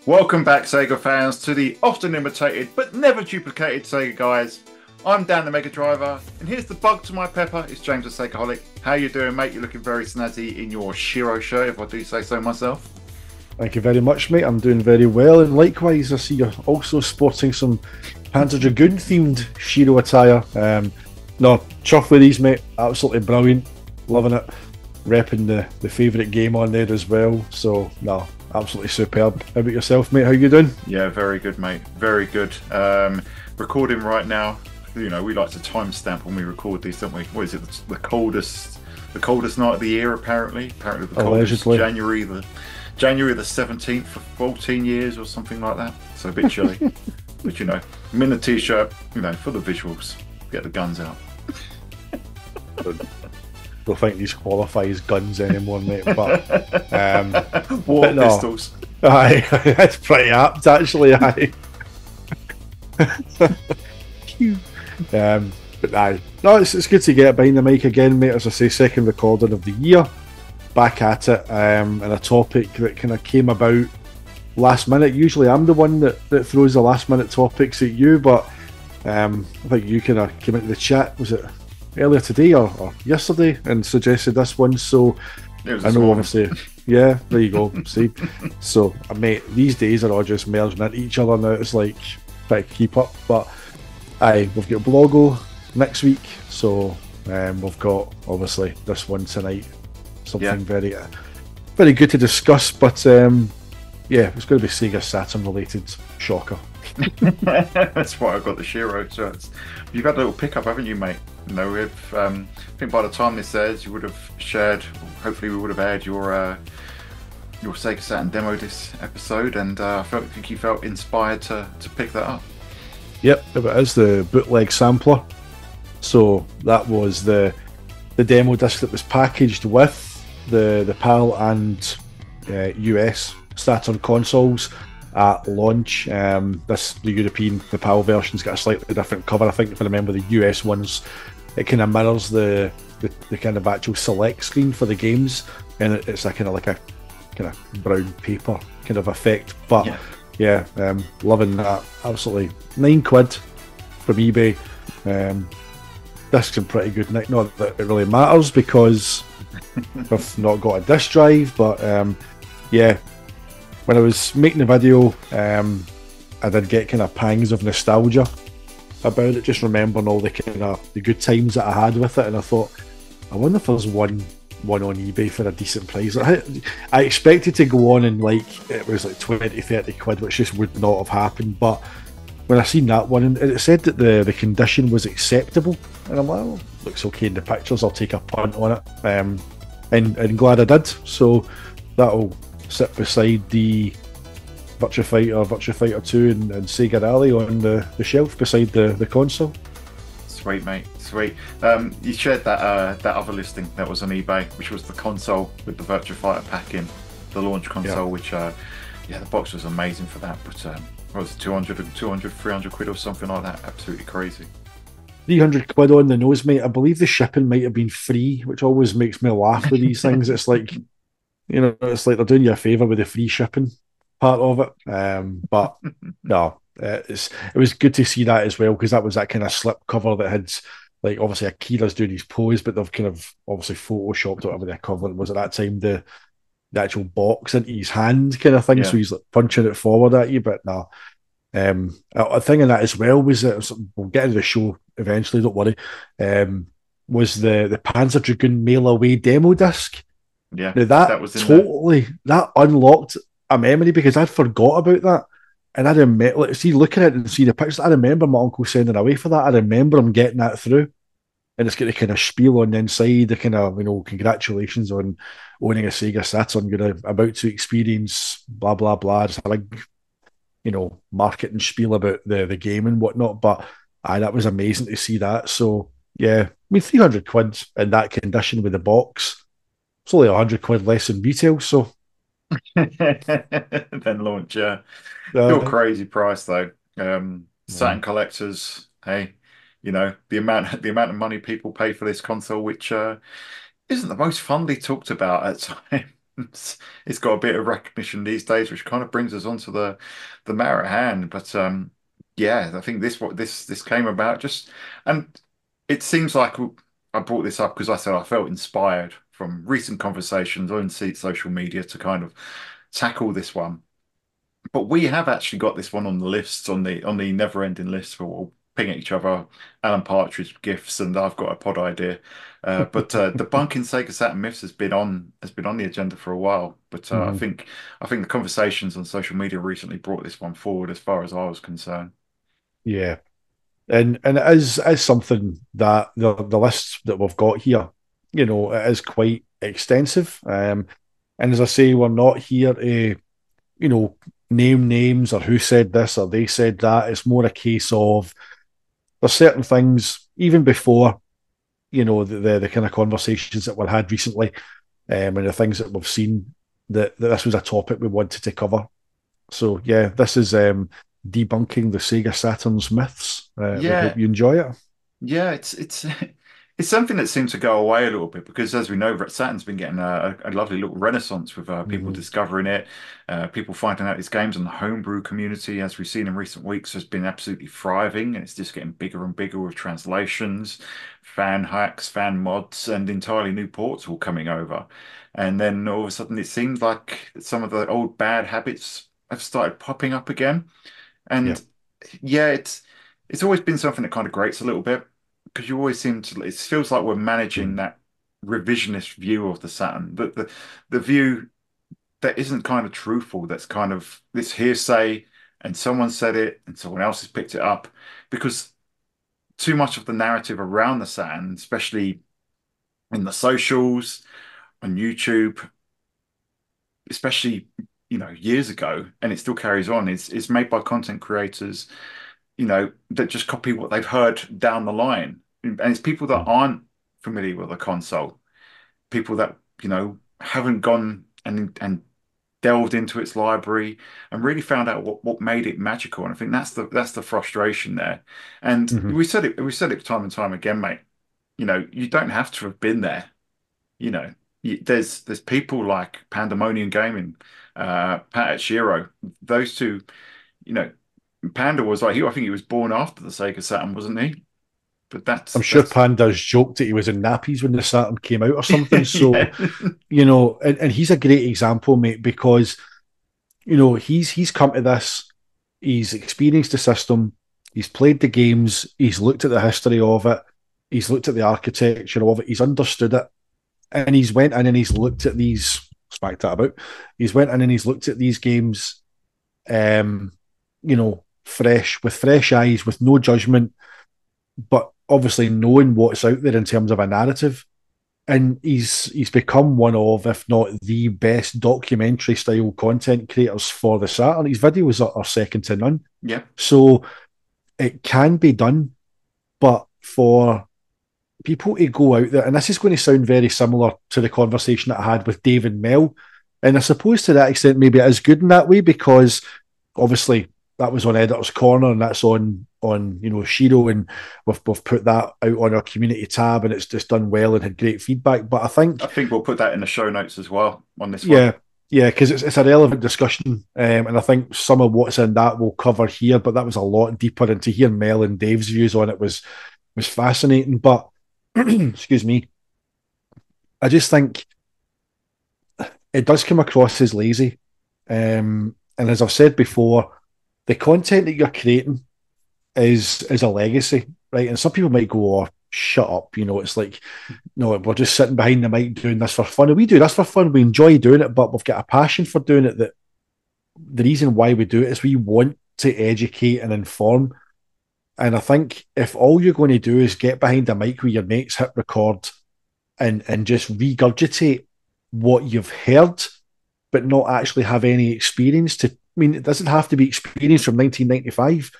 Welcome back, Sega fans, to the often imitated but never duplicated Sega guys. I'm Dan the Mega Driver, and here's the bug to my pepper. It's James the Segaholic. How you doing, mate? You're looking very snazzy in your Shiro shirt, if I do say so myself. Thank you very much, mate. I'm doing very well, and likewise, I see you're also sporting some Panzer Dragoon themed Shiro attire. No, chuff with these, mate. Absolutely brilliant. Loving it. Repping the favourite game on there as well. So, no, absolutely superb. How about yourself, mate? How you doing? Yeah, very good, mate. Very good. Recording right now. You know, we like to timestamp when we record these, don't we? What is it? The coldest night of the year, apparently. Apparently, the coldest January the 17th for 14 years or something like that. So a bit chilly. But you know, I'm in the t-shirt. You know, for the visuals. Get the guns out. Don't think these qualify as guns anymore, mate. But water pistols. Aye, it's pretty apt actually. Aye. But aye, no, it's good to get behind the mic again, mate. As I say, second recording of the year, back at it, and a topic that kind of came about last minute. Usually, I'm the one that throws the last minute topics at you, but I think you kind of came into the chat. Was it earlier today or yesterday, and suggested this one? So I know, obviously, yeah. There you go. See, so mate, these days are all just merging into each other now. It's like trying to keep up, but. Aye, we've got Blogo next week, so we've got obviously this one tonight. Something very good to discuss, but yeah, it's going to be Sega Saturn related. Shocker. That's why I got the Shiro shirts. You've had a little pickup, haven't you, mate? You know, we've, I think by the time this airs, you would have shared. Hopefully, we would have aired your Sega Saturn demo this episode, and I think you felt inspired to pick that up. Yep, it is the bootleg sampler. So that was the demo disc that was packaged with the PAL and US Saturn consoles at launch. The PAL version's got a slightly different cover. I think if I remember, the US ones, it kind of mirrors the kind of actual select screen for the games, and it's a kind of like a kind of brown paper kind of effect. But yeah, loving that. Absolutely. £9 from eBay. Discs in pretty good nick. Not that it really matters because I've not got a disc drive, but yeah, when I was making the video, I did get kind of pangs of nostalgia about it, just remembering all the kind of the good times that I had with it, and I thought, I wonder if there's one on eBay for a decent price. I expected to go on and like it was like 20-30 quid, which just would not have happened. But when I seen that one, and it said that the condition was acceptable, and I'm like, oh, looks okay in the pictures, I'll take a punt on it, and glad I did. So that'll sit beside the Virtua Fighter 2 and Sega Rally on the shelf beside the console. Sweet, mate. Sweet. You shared that other listing that was on eBay, which was the console with the Virtua Fighter pack in, the launch console, which the box was amazing for that. But what was it, 200, 300 quid or something like that? Absolutely crazy. 300 quid on the nose, mate. I believe the shipping might have been free, which always makes me laugh with these things. It's like, you know, it's like they're doing you a favour with the free shipping part of it. But no, it was good to see that as well, because that was that kind of slip cover that had, like, obviously Akira's doing his pose, but they've kind of obviously photoshopped whatever their cover was at that time, the actual box into his hand kind of thing. So he's like punching it forward at you, but no. A thing in that as well was that, we'll get into the show eventually, don't worry, was the Panzer Dragoon Mail Away demo disc. Yeah, now that was that unlocked a memory, because I'd forgot about that. And I remember, like, see, looking at it and see the pictures, I remember my uncle sending away for that. I remember him getting that through. And it's got the kind of spiel on the inside, the kind of, you know, congratulations on owning a Sega Saturn, you're about to experience blah, blah, blah. Just a big, you know, marketing spiel about the game and whatnot. But that was amazing to see that. So, yeah, I mean, 300 quid in that condition with the box. It's only 100 quid less in retail, so. Then launch, yeah. Still crazy price though. Saturn collectors, hey, you know, the amount of money people pay for this console, which isn't the most fondly talked about at time. it's got a bit of recognition these days, which kind of brings us on to the matter at hand. But yeah, I think this came about just, and it seems like I brought this up because I said I felt inspired from recent conversations on social media to kind of tackle this one. But we have actually got this one on the list, on the never-ending list for we'll ping at each other, Alan Partridge gifts, and I've got a pod idea. But debunking Sega Saturn myths has been on the agenda for a while. But Hmm. I think the conversations on social media recently brought this one forward as far as I was concerned. Yeah, and it is something that the list that we've got here, it is quite extensive. And as I say, we're not here to, you know, name names or who said this or they said that. It's more a case of there's certain things even before, the kind of conversations that were had recently, and the things that we've seen that this was a topic we wanted to cover. So yeah, this is debunking the Sega Saturn's myths. We hope Yeah, you enjoy it. yeah, it's something that seems to go away a little bit because, as we know, Saturn's been getting a lovely little renaissance with people Hmm. discovering it, people finding out these games, and the homebrew community, as we've seen in recent weeks, has been absolutely thriving, and it's just getting bigger and bigger with translations, fan hacks, fan mods, and entirely new ports all coming over. And then all of a sudden, it seems like some of the old bad habits have started popping up again. Yeah. And yeah, it's always been something that kind of grates a little bit because you always seem to. It feels like we're managing that revisionist view of the Saturn, the view that isn't kind of truthful. That's kind of this hearsay, and someone said it, and someone else has picked it up because too much of the narrative around the Saturn, especially in the socials on YouTube, especially years ago, and it still carries on. It's made by content creators that just copy what they've heard down the line. And it's people that aren't familiar with the console, people that, haven't gone and delved into its library and really found out what made it magical. And I think that's the frustration there. And Hmm. we said it time and time again, mate. You don't have to have been there. You know, there's people like Pandemonium Gaming, Pat Shiro, those two, you know, Panda was like I think he was born after the Sega Saturn, wasn't he? But I'm sure that's Panda's joked that he was in nappies when the Saturn came out or something. So, yeah. and he's a great example, mate, because he's come to this, he's experienced the system, he's played the games, he's looked at the history of it, he's looked at the architecture of it, he's understood it, and he's went in and he's looked at these. Smack that about. He's went in and he's looked at these games, um, fresh with fresh eyes, with no judgment, but obviously knowing what's out there in terms of a narrative. And he's become one of, if not the best documentary style content creators for the Saturn. His videos are second to none. Yeah. So it can be done, but for people to go out there, and this is going to sound very similar to the conversation that I had with David Mell. And I suppose to that extent, maybe it is good in that way because obviously that was on Editor's Corner and that's on Shiro, and we've put that out on our community tab and it's just done well and had great feedback. But I I think, think we'll put that in the show notes as well on this one. yeah, yeah, because it's a relevant discussion, and I think some of what's in that we'll cover here. But that was a lot deeper, and to hear Mel and Dave's views on it was fascinating. But excuse me, I just think it does come across as lazy. And as I've said before, the content that you're creating is a legacy, right? And some people might go, "Oh, shut up," it's like, no, we're just sitting behind the mic doing this for fun. And we do this for fun. We enjoy doing it, but we've got a passion for doing it. That the reason why we do it is we want to educate and inform. And I think if all you're going to do is get behind a mic with your mates, hit record, and just regurgitate what you've heard, but not actually have any experience to. I mean, it doesn't have to be experience from 1995.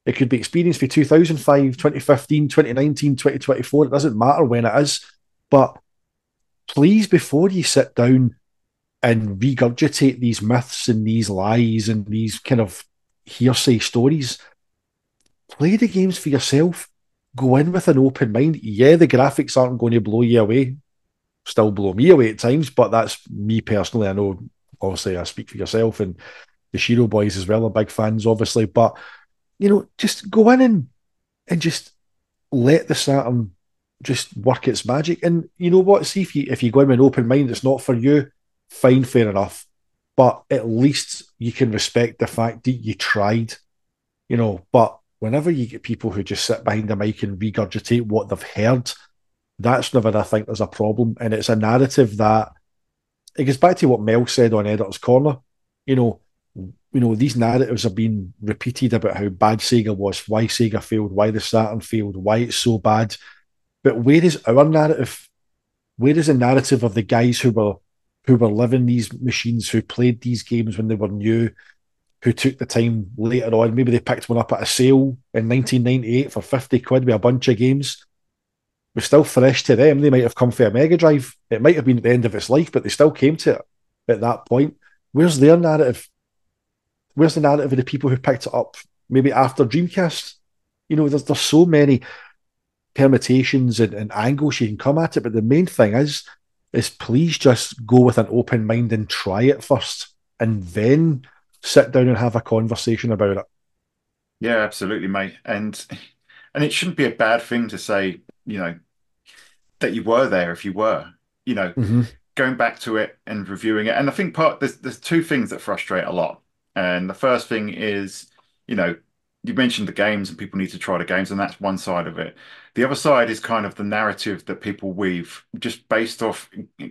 It could be experience for 2005, 2015, 2019, 2024. It doesn't matter when it is. But please, before you sit down and regurgitate these myths and these lies and these kind of hearsay stories, play the games for yourself. Go in with an open mind. Yeah, the graphics aren't going to blow you away. still blow me away at times, but that's me personally. I know, obviously, I speak for yourself and the Shiro boys as well are big fans, obviously. But just go in and just let the Saturn just work its magic. And you know what? See if you go in with an open mind, it's not for you. Fine, fair enough. But at least you can respect the fact that you tried. But whenever you get people who just sit behind the mic and regurgitate what they've heard, that's never I think there's a problem. And it's a narrative that it goes back to what Mel said on Editor's Corner. You know, these narratives are being repeated about how bad Sega was, why Sega failed, why the Saturn failed, why it's so bad. But where is our narrative? Where is the narrative of the guys who were living these machines, who played these games when they were new, who took the time later on? Maybe they picked one up at a sale in 1998 for 50 quid with a bunch of games. Was still fresh to them. They might have come for a Mega Drive. It might have been at the end of its life, but they still came to it at that point. Where's their narrative? Where's the narrative of the people who picked it up maybe after Dreamcast? There's so many permutations and angles you can come at it, but the main thing is please just go with an open mind and try it first, and then sit down and have a conversation about it. Yeah, absolutely, mate. And it shouldn't be a bad thing to say, that you were there if you were, you know, Mm-hmm. going back to it and reviewing it. And I think there's two things that frustrate a lot. And the first thing is, you know, you mentioned the games and people need to try the games, and that's one side of it. The other side is kind of the narrative that people weave just based off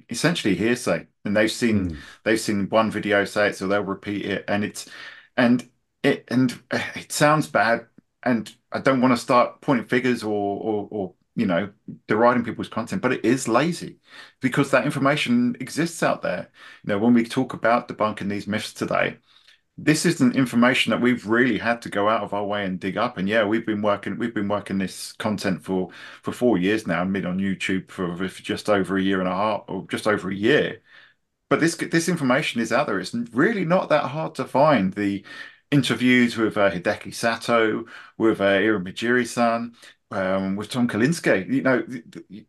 essentially hearsay. And Mm. they've seen one video say it, so they'll repeat it. And it sounds bad. And I don't want to start pointing figures or deriding people's content, but it is lazy because that information exists out there. When we talk about debunking these myths today, this isn't information that we've really had to go out of our way and dig up. And yeah, we've been working this content for 4 years now, and been on YouTube for just over a year and a half, or just over a year. But this information is out there. It's really not that hard to find. The interviews with Hideki Sato, with Ira Majiri-san, with Tom Kalinske.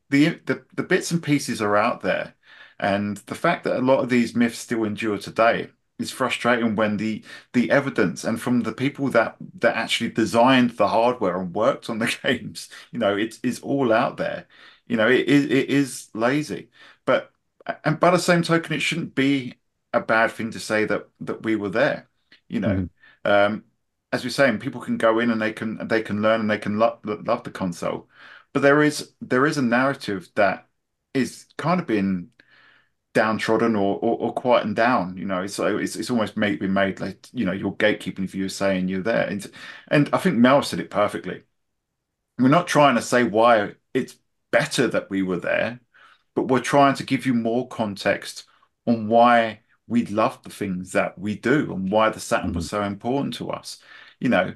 The bits and pieces are out there, and the fact that a lot of these myths still endure today is frustrating when the evidence and from the people that actually designed the hardware and worked on the games, it is all out there. It is lazy, but. And by the same token, it shouldn't be a bad thing to say that we were there. You know, Mm. um, as we're saying, people can go in and they can learn and they can love the console, but there is a narrative that is kind of been downtrodden or quietened down. It's almost been made like you're gatekeeping if you're saying you're there, and I think Mel said it perfectly. We're not trying to say why it's better that we were there, but we're trying to give you more context on why we love the things that we do and why the Saturn Mm. was so important to us. You know,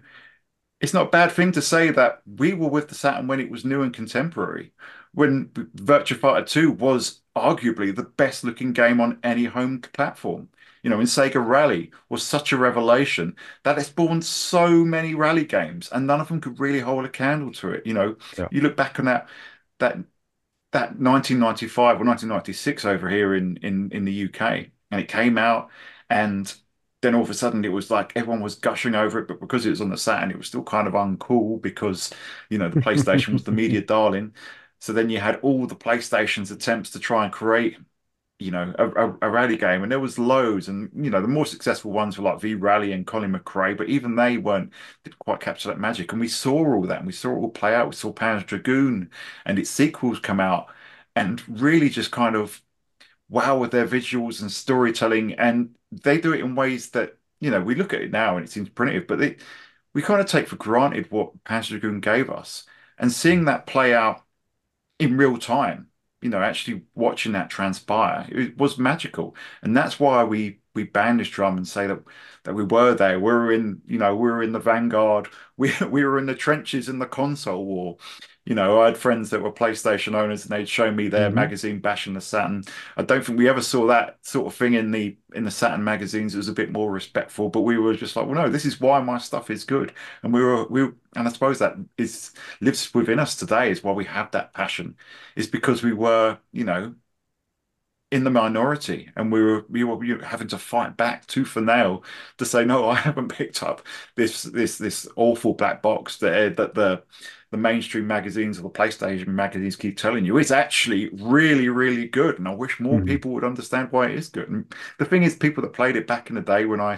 it's not a bad thing to say that we were with the Saturn when it was new and contemporary, when Virtua Fighter 2 was arguably the best looking game on any home platform. And Sega Rally was such a revelation that it's spawned so many rally games, and none of them could really hold a candle to it. Yeah. You look back on that that 1995 or 1996 over here in the UK, and it came out, and then all of a sudden it was like everyone was gushing over it, but because it was on the Saturn, it was still kind of uncool because the PlayStation was the media darling. So then you had all the PlayStation's attempts to try and create a rally game, and there was loads, and the more successful ones were like V Rally and Colin McRae, but even they didn't quite capture that magic. And we saw all that, and we saw it all play out. We saw Panzer Dragoon and its sequels come out, and really just kind of wow with their visuals and storytelling. And they do it in ways that we look at it now and it seems primitive, but we kind of take for granted what Panzer Dragoon gave us, and seeing that play out in real time, actually watching that transpire, it was magical. And that's why we bang this drum and say that we were there. We were in the vanguard. We were in the trenches in the console war. I had friends that were PlayStation owners, and they'd show me their Mm-hmm. magazine bashing the Saturn. I don't think we ever saw that sort of thing in the Saturn magazines. It was a bit more respectful, but we were just like, well, no, this is why my stuff is good. And and I suppose that lives within us today, is why we have that passion, is because we were, in the minority, and we were having to fight back tooth and nail to say, no, I haven't picked up this awful black box that the mainstream magazines or the PlayStation magazines keep telling you. It's actually really, really good, and I wish more Mhm. people would understand why it is good. And the thing is, people that played it back in the day when I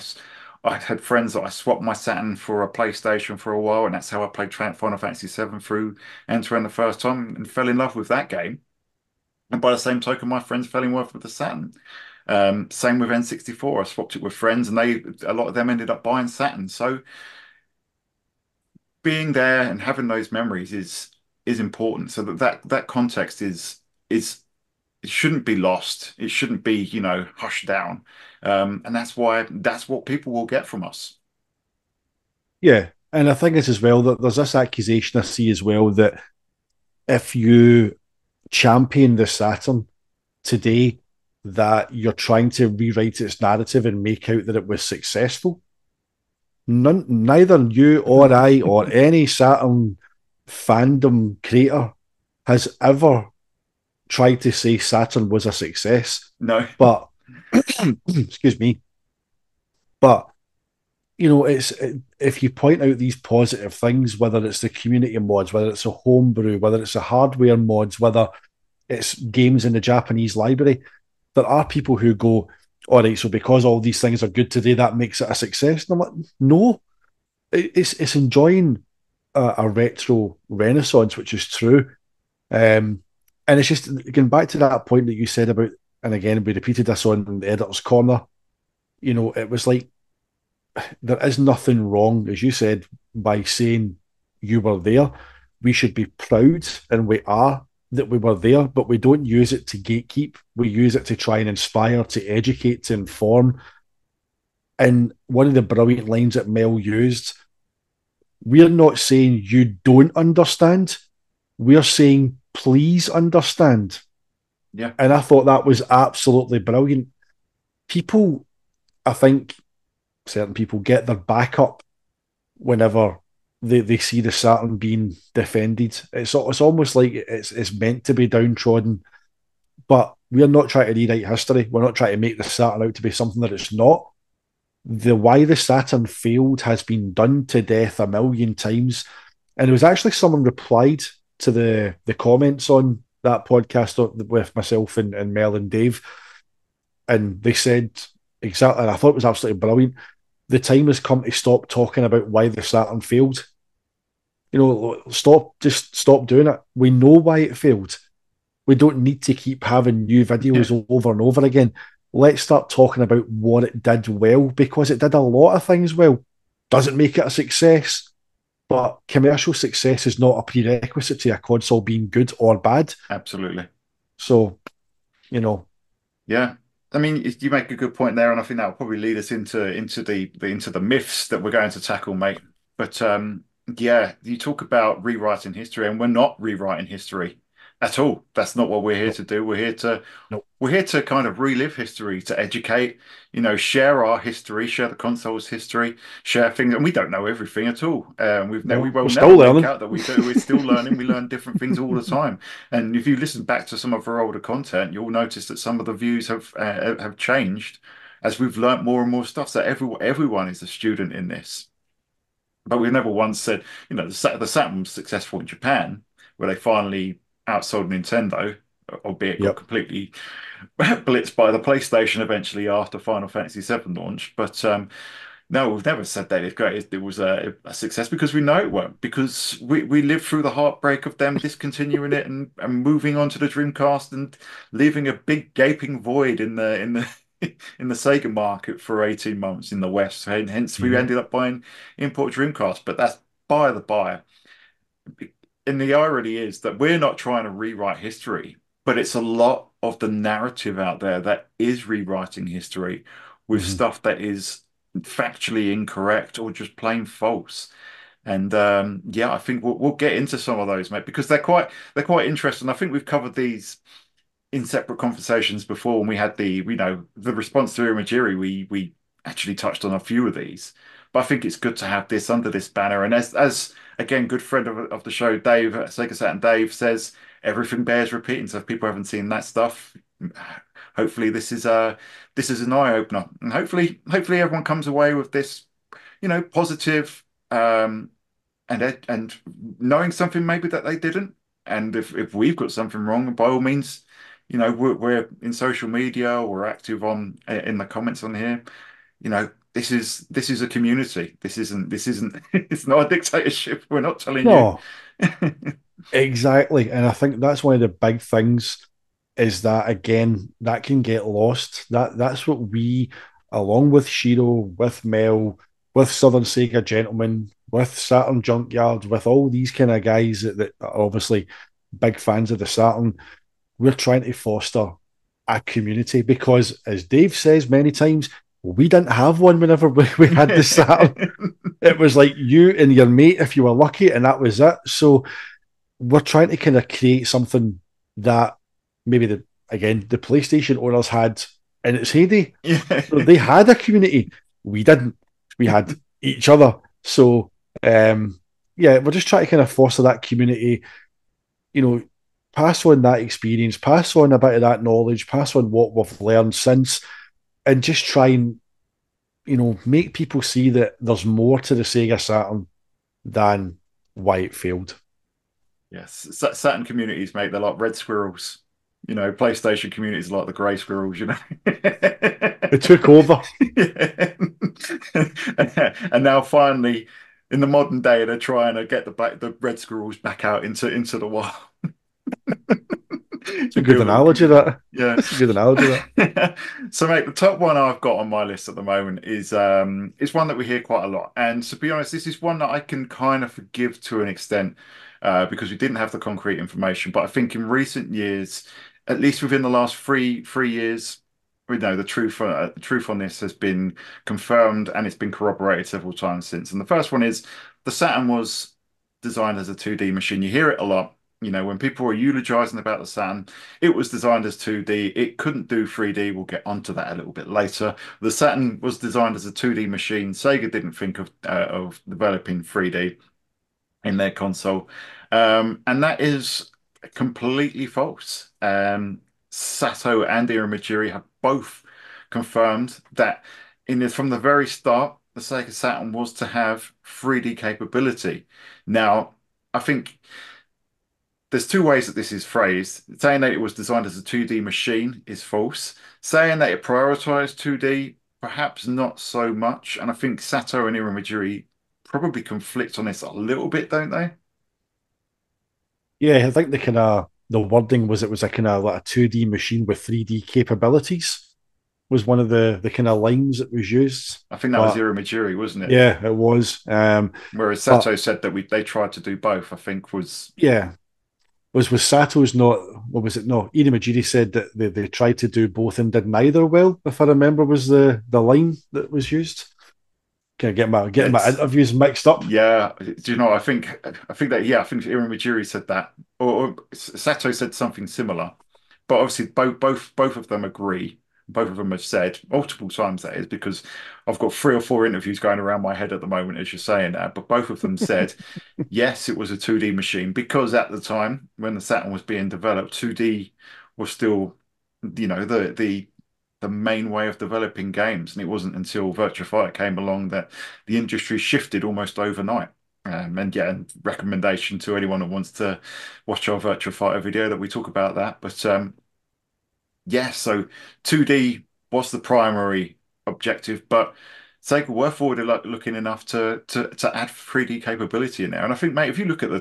had friends that I swapped my Saturn for a PlayStation for a while, and that's how I played Final Fantasy VII through end to end the first time and fell in love with that game. And by the same token, my friends fell in love with the Saturn. Same with N64. I swapped it with friends, and a lot of them ended up buying Saturn. So being there and having those memories is important. So that context is it shouldn't be lost. It shouldn't be, hushed down. And that's what people will get from us. Yeah, and I think it's as well that there's this accusation I see as well that if you champion the Saturn today, that you're trying to rewrite its narrative and make out that it was successful. Neither you or I or any Saturn fandom creator has ever tried to say Saturn was a success. No, But excuse me, but if you point out these positive things, whether it's the community mods, whether it's a homebrew, whether it's the hardware mods, whether it's games in the Japanese library, there are people who go, all right, so because all these things are good today, that makes it a success. And I'm like, no, it's enjoying a retro renaissance, which is true. And it's just going back to that point that you said about, and again, we repeated this on the editor's corner. It was like there is nothing wrong, as you said, by saying you were there. We should be proud, and we are, that we were there, but we don't use it to gatekeep. We use it to try and inspire, to educate, to inform. And one of the brilliant lines that Mel used, we're not saying you don't understand, we're saying please understand. yeah, And I thought that was absolutely brilliant. People, I think certain people get their back up whenever they see the Saturn being defended. It's almost like it's meant to be downtrodden, but we're not trying to rewrite history. We're not trying to make the Saturn out to be something that it's not. The why the Saturn failed has been done to death a million times. And there was actually someone replied to the comments on that podcast with myself and Mel and Dave, and they said exactly, and I thought it was absolutely brilliant. The time has come to stop talking about why the Saturn failed. Just stop doing it. We know why it failed. We don't need to keep having new yeah, videos over and over again. Let's start talking about what it did well, because it did a lot of things well. Doesn't make it a success, but commercial success is not a prerequisite to a console being good or bad. absolutely. So, you know, Yeah. I mean, you make a good point there, and I think that will probably lead us into the myths that we're going to tackle, mate. But yeah, you talk about rewriting history, and we're not rewriting history at all. That's not what we're here no, to do. no. We're here to kind of relive history, to educate, share our history, share the console's history, share things, and we don't know everything at all. We No, will we're never still make learning. out that we do. We're still learning. We learn different things all the time. And if you listen back to some of our older content, you'll notice that some of the views have changed as we've learnt more and more stuff. So everyone is a student in this. But we've never once said, the Saturn was successful in Japan, where they finally outsold Nintendo, albeit got Yep. completely blitzed by the PlayStation eventually after Final Fantasy VII launch. But no, we've never said that it was a success because we know it won't, because we lived through the heartbreak of them discontinuing it and moving on to the Dreamcast and leaving a big gaping void in the in the Sega market for 18 months in the West. And hence we Mm-hmm. ended up buying import Dreamcast. But that's by the by. And the irony is that we're not trying to rewrite history, but it's a lot of the narrative out there that is rewriting history with Mm-hmm. stuff that is factually incorrect or just plain false. And yeah, I think we'll get into some of those, mate, because they're quite interesting. I think we've covered these in separate conversations before when we had the response to Imagiri, we actually touched on a few of these. But I think it's good to have this under this banner. And as again, good friend of the show, Dave, Sega Saturn Dave says everything bears repeating. So if people haven't seen that stuff, hopefully this is an eye opener, and hopefully everyone comes away with this, positive, and knowing something maybe that they didn't. And if we've got something wrong, by all means, we're in social media, we're active on in the comments on here. This is a community. This isn't it's not a dictatorship. We're not telling you. No, exactly. And I think that's one of the big things is that again, that can get lost. That's what we, along with Shiro, with Mel, with Southern Sega Gentlemen, with Saturn Junkyard, with all these kind of guys that are obviously big fans of the Saturn, we're trying to foster a community because, as Dave says many times, we didn't have one whenever we had the Saturn. It was like you and your mate if you were lucky, and that was it. So we're trying to kind of create something that maybe the PlayStation owners had in its heyday. Yeah. So they had a community. We didn't. We had each other. So yeah, we're just trying to kind of foster that community, you know, pass on that experience, pass on a bit of that knowledge, pass on what we've learned since, and just try and, make people see that there's more to the Sega Saturn than why it failed. Yes, Saturn communities, mate, they're like red squirrels. PlayStation communities are like the grey squirrels. It took over. Yeah. And now finally, in the modern day, they're trying to get the red squirrels back out into the wild It's a and good build little analogy, communities. that. Yeah. That's a good analogy, that. So, mate, the top one I've got on my list at the moment is one that we hear quite a lot. And to be honest, this is one that I can kind of forgive to an extent, because we didn't have the concrete information. But I think in recent years, at least within the last three years, we know the truth on this has been confirmed, and it's been corroborated several times since. And the first one is the Saturn was designed as a 2D machine. You hear it a lot. When people are eulogizing about the Saturn, it was designed as 2D. It couldn't do 3D. We'll get onto that a little bit later. The Saturn was designed as a 2D machine. Sega didn't think of developing 3D in their console, and that is completely false. Sato and Irimajiri have both confirmed that from the very start, the Sega Saturn was to have 3D capability. Now, I think there's two ways that this is phrased. Saying that it was designed as a 2D machine is false. Saying that it prioritized 2D, perhaps not so much. And I think Sato and Irimajiri probably conflict on this a little bit, don't they? Yeah, I think the wording was it was a kind of like a 2D machine with 3D capabilities was one of the kind of lines that was used. I think that was But Irimajiri, wasn't it? yeah, it was. Whereas But Sato said that they tried to do both, I think was. yeah, was Sato's not, what was it? No, Ina Majiri said that they tried to do both and did neither well, if I remember, was the line that was used. Can I get my It's interviews mixed up? Yeah, do you know? I think Irimajiri said that, or Sato said something similar. But obviously, both of them agree. Both of them have said multiple times that is because I've got three or four interviews going around my head at the moment as you're saying that. But both of them said yes, it was a 2D machine because at the time when the Saturn was being developed, 2D was still, the main way of developing games, and it wasn't until Virtua Fighter came along that the industry shifted almost overnight. And yeah, and recommendation to anyone that wants to watch our Virtua Fighter video that we talk about that. But yeah, so 2D was the primary objective, but Sega were forward looking enough to add 3D capability in there. And I think, mate, if you look at the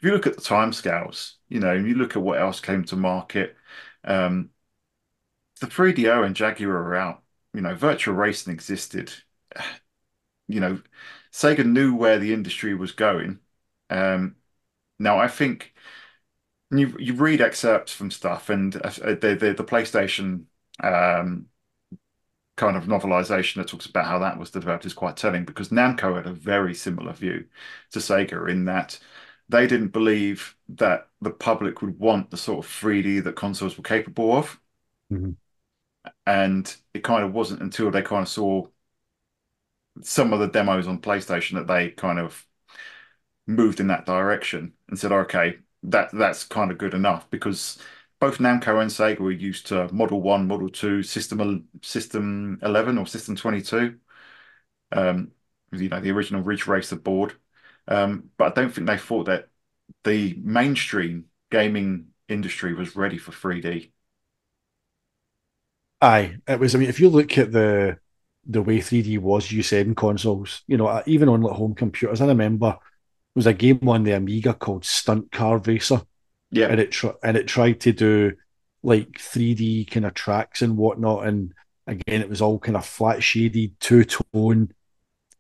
timescales, and you look at what else came to market, um, the 3DO and Jaguar are out. Virtual racing existed. You know, Sega knew where the industry was going. Now, I think you read excerpts from stuff, and the PlayStation um, kind of novelization that talks about how that was developed is quite telling because Namco had a very similar view to Sega in that they didn't believe that the public would want the sort of 3D that consoles were capable of. Mhm. And it kind of wasn't until they kind of saw some of the demos on PlayStation that they kind of moved in that direction and said, okay, that's kind of good enough because both Namco and Sega were used to Model 1, Model 2, System 11 or System 22. The original Ridge Racer board. But I don't think they thought that the mainstream gaming industry was ready for 3D. Aye, it was. I mean, if you look at the way 3D was, you said in consoles, even on like home computers, I remember there was a game on the Amiga called Stunt Car Racer, Yeah, and it tried to do like 3D kind of tracks and whatnot, and again, it was all kind of flat shaded, two tone,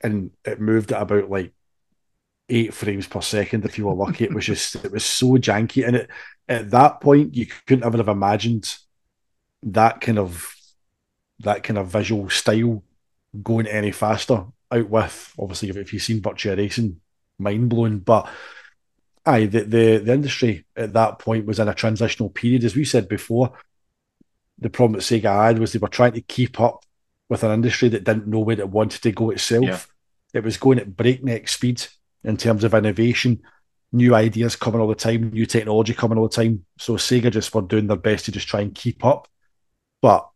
and it moved at about like 8 frames per second if you were lucky. It was so janky, and it at that point you couldn't ever have imagined that kind of that kind of visual style going any faster. Out with obviously if you've seen Virtua Racing, mind blowing. But aye, the industry at that point was in a transitional period, as we said before. The problem that Sega had was they were trying to keep up with an industry that didn't know where it wanted to go yeah, itself. It was going at breakneck speed in terms of innovation, new ideas coming all the time, new technology coming all the time. So Sega just were doing their best to just try and keep up. But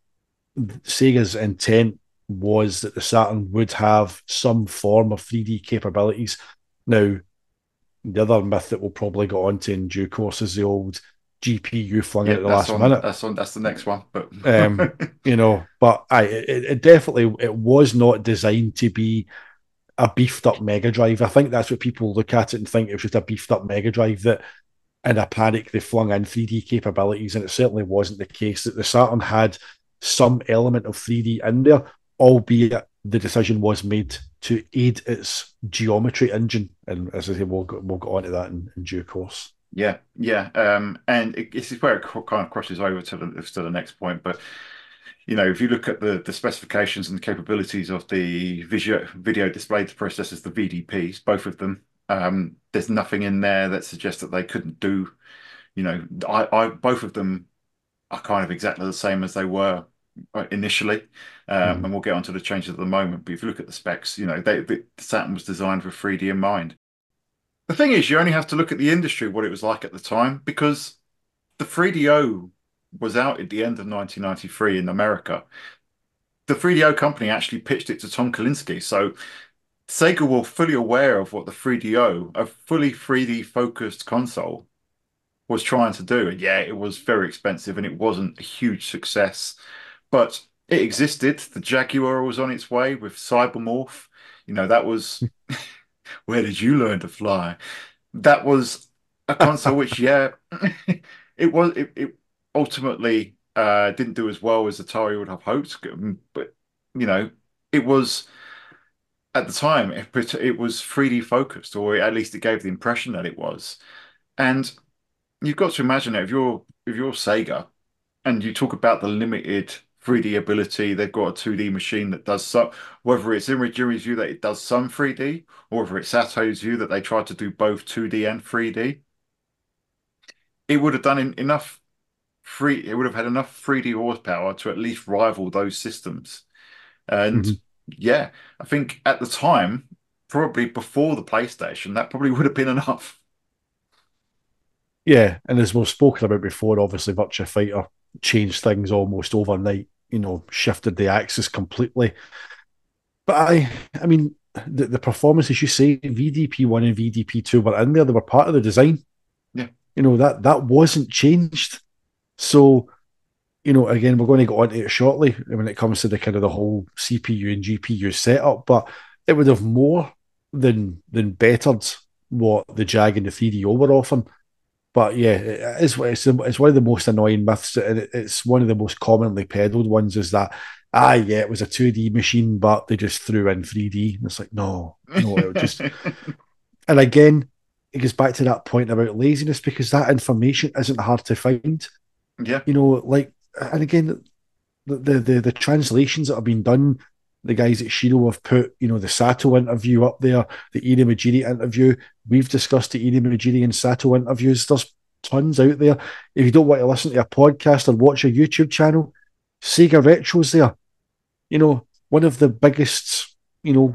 Sega's intent was that the Saturn would have some form of 3D capabilities. Now, the other myth that we'll probably get onto in due course is the old GPU flung yeah. out at the last minute. That's the next one. But Um, but it definitely it was not designed to be a beefed up Mega Drive. I think that's what people look at it and think it was just a beefed up Mega Drive that in a panic they flung in 3D capabilities, and it certainly wasn't the case. That the Saturn had some element of 3D in there, albeit the decision was made to aid its geometry engine. And as I say, we'll go on to that in due course. yeah, yeah. And this is where it kind of crosses over to the next point. But if you look at the specifications and the capabilities of the video display processors, the VDPs, both of them, there's nothing in there that suggests that they couldn't do. I both of them are kind of exactly the same as they were initially, Mm-hmm. and we'll get onto the changes at the moment. But if you look at the specs, the Saturn was designed with 3D in mind. The thing is, you only have to look at the industry, what it was like at the time, because the 3DO was out at the end of 1993 in America. The 3DO company actually pitched it to Tom Kalinske, so Sega were fully aware of what the 3DO, a fully 3D focused console, was trying to do. And yeah, it was very expensive and it wasn't a huge success, but it existed. The Jaguar was on its way with Cybermorph. That was where did you learn to fly? That was a console which, yeah, it ultimately didn't do as well as Atari would have hoped, but it was at the time it was 3D focused, or at least it gave the impression that it was. And you've got to imagine that if you're Sega and you talk about the limited 3D ability, they've got a 2D machine that does some, whether it's in Rijiri's view that it does some 3D, or whether it's Sato's view that they tried to do both 2D and 3D, it would have done enough it would have had enough 3D horsepower to at least rival those systems. And Mm-hmm. yeah, I think at the time, probably before the PlayStation, that probably would have been enough. Yeah, and as we've spoken about before, obviously Virtua Fighter changed things almost overnight. Shifted the axis completely. But I mean, the performances you say VDP 1 and VDP 2 were in there; they were part of the design. Yeah. That wasn't changed. So again, we're going to get onto it shortly when it comes to the kind of the whole CPU and GPU setup. But it would have more than bettered what the Jag and the 3DO were offering. But yeah, it's one of the most annoying myths, and it's one of the most commonly peddled ones. Is that yeah, it was a 2D machine, but they just threw in 3D. And it's like no, it would just. And again, it goes back to that point about laziness because that information isn't hard to find. Yeah. And again, the translations that have been done, the guys at Shiro have put, the Sato interview up there, the Iri Majiri interview. We've discussed the Iri Majiri and Sato interviews. There's tons out there. If you don't want to listen to a podcast or watch a YouTube channel, Sega Retro's there. One of the biggest,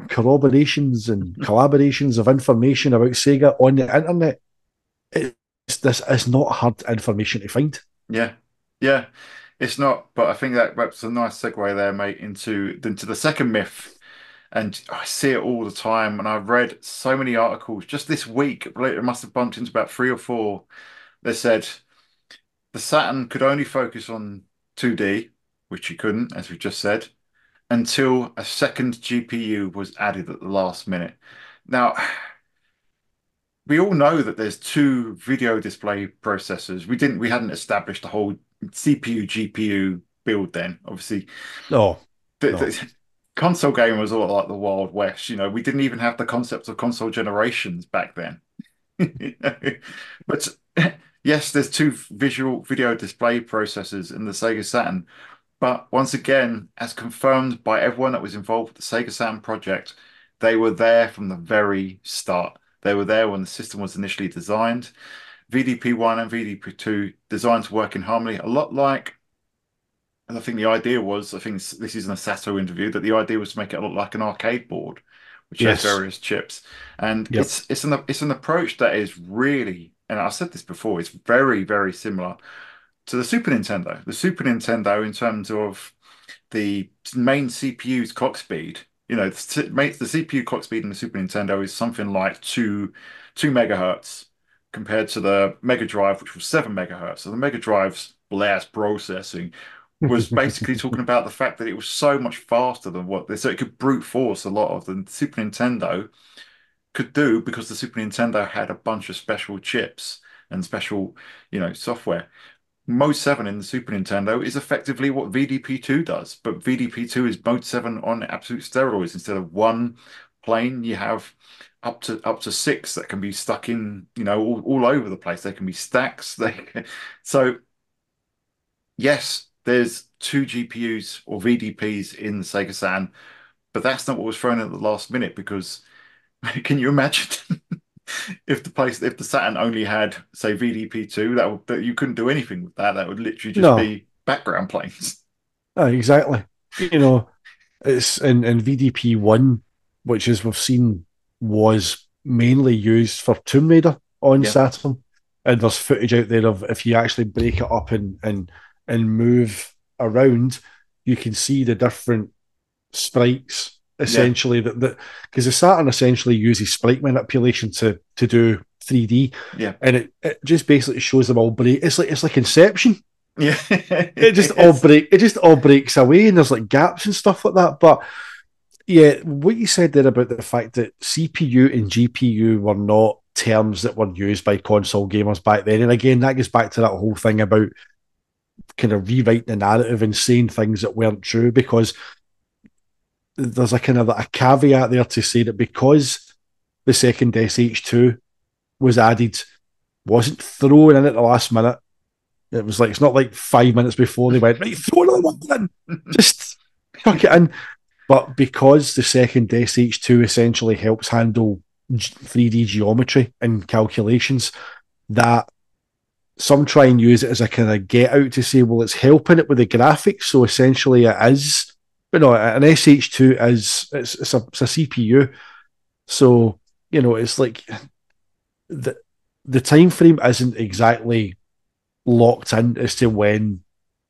corroborations and collaborations of information about Sega on the internet. This is not hard information to find. Yeah, Yeah, it's not, but I think that's a nice segue there, mate, into the second myth. And I see it all the time. And I've read so many articles just this week. It must have bumped into about three or four. They said the Saturn could only focus on 2D, which he couldn't, as we just said, until a second GPU was added at the last minute. Now, we all know that there's two video display processors. We hadn't established the whole CPU GPU build then. Obviously, No, no. the console game was all like the Wild West. We didn't even have the concept of console generations back then. You know? But yes, there's two visual video display processors in the Sega Saturn. But once again, as confirmed by everyone that was involved with the Sega Saturn project, they were there from the very start. They were there when the system was initially designed. VDP1 and VDP2 designed to work in harmony, a lot like, and I think the idea was, I think this is in a Sato interview, that the idea was to make it look like an arcade board, which has Yes. various chips. And Yep. it's an approach that is really, and I said this before, it's very, very similar to the Super Nintendo. The Super Nintendo, in terms of the main CPU's clock speed, the CPU clock speed in the Super Nintendo is something like two megahertz compared to the Mega Drive, which was 7 megahertz. So the Mega Drive's blast processing was basically talking about the fact that it was so much faster than so it could brute force a lot of the Super Nintendo could do because the Super Nintendo had a bunch of special chips and special, software. Mode 7 in the Super Nintendo is effectively what VDP2 does, but VDP2 is Mode 7 on absolute steroids. Instead of one plane, you have up to six that can be stuck in, all over the place. They can be stacks. So yes, there's two GPUs or VDPs in the Sega Saturn, but that's not what was thrown in at the last minute because can you imagine if the Saturn only had, say, VDP2, that you couldn't do anything with that. That would literally just No, be background planes. exactly. It's in VDP one, which as we've seen was mainly used for Tomb Raider on Yeah, Saturn. And there's footage out there of if you actually break it up and move around, you can see the different sprites yeah, essentially that because the Saturn essentially uses sprite manipulation to do 3D, yeah, and it just basically shows them all break. It's like Inception. yeah. It it just all breaks away, and there's like gaps and stuff like that. But yeah, what you said there about the fact that CPU and GPU were not terms that were used by console gamers back then, and again, that goes back to that whole thing about kind of rewriting the narrative and saying things that weren't true because there's a kind of a caveat there to say that because the second SH2 was added, wasn't thrown in at the last minute. It was like it's not like 5 minutes before they went right, throw another one in, just chuck it in. But because the second SH2 essentially helps handle 3D geometry and calculations, that some try and use it as a kind of get out to say, well, it's helping it with the graphics. So essentially, it is. But no, an SH2 is it's a CPU. So it's like the the time frame isn't exactly locked in as to when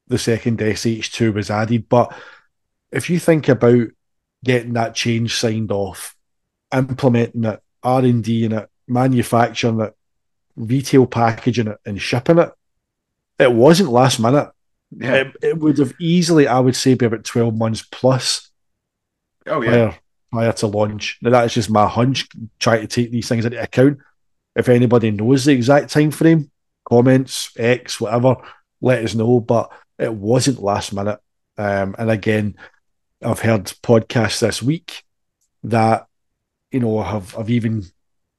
the second SH2 was added. But if you think about getting that change signed off, implementing it, R&D in it, manufacturing it, retail packaging it, and shipping it, it wasn't last minute. Yeah. It would have easily, I would say, be about 12 months plus Oh yeah. prior to launch. Now that is just my hunch. Try to take these things into account. If anybody knows the exact time frame, comments, X, whatever, let us know. But it wasn't last minute. And again, I've heard podcasts this week that have even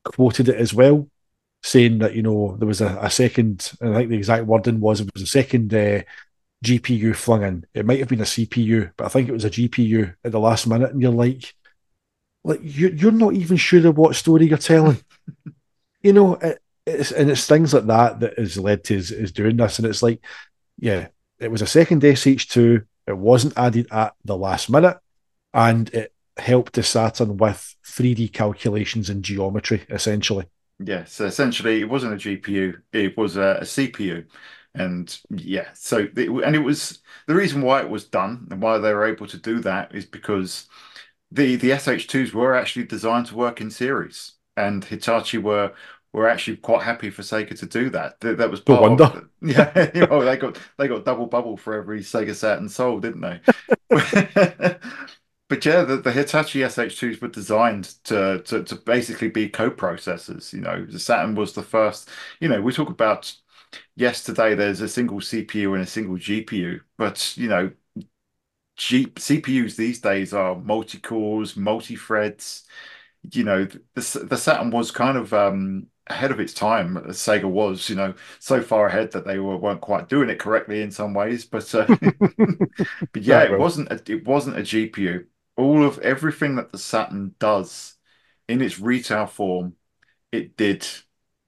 quoted it as well, saying that there was a second. I think the exact wording was it was a second GPU flung in. It might have been a CPU, but I think it was a GPU at the last minute. And you're like you're not even sure of what story you're telling. It's things like that has led to is doing this, and it's like, yeah, it was a second SH2. It wasn't added at the last minute, and it helped the Saturn with 3D calculations and geometry, essentially. Yeah. So essentially, it wasn't a GPU; it was a CPU. And yeah, and it was the reason why it was done and why they were able to do that is because the SH2s were actually designed to work in series, and Hitachi were actually quite happy for Sega to do that. That was No part wonder. of yeah, they got double bubble for every Sega Saturn sold, didn't they? But yeah, the Hitachi SH2s were designed to basically be co-processors. The Saturn was the first. We talk about yes, today there's a single CPU and a single GPU, but CPUs these days are multi-cores, multi-threads. The Saturn was kind of ahead of its time. Sega was, so far ahead that they weren't quite doing it correctly in some ways. But but yeah, Right, it well, wasn't a GPU. All of everything that the Saturn does in its retail form, it did,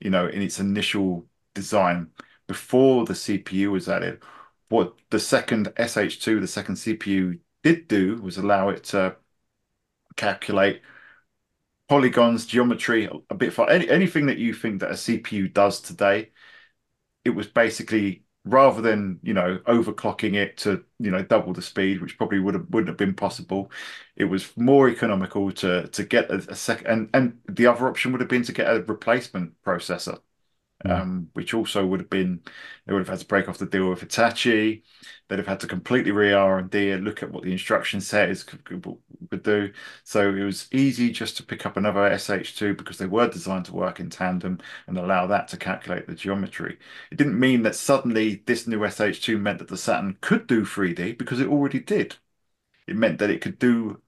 in its initial design before the CPU was added. What the second SH2, the second CPU, did do was allow it to calculate polygons, geometry, a bit for anything that you think that a CPU does today. It was basically rather than overclocking it to double the speed, which probably wouldn't have been possible. It was more economical to get a second, and the other option would have been to get a replacement processor, mm, which also would have been they would have had to break off the deal with Hitachi. They'd have had to completely re-R&D and look at what the instruction set is could do. So it was easy just to pick up another SH2 because they were designed to work in tandem and allow that to calculate the geometry. It didn't mean that suddenly this new SH2 meant that the Saturn could do 3D because it already did. It meant that it could do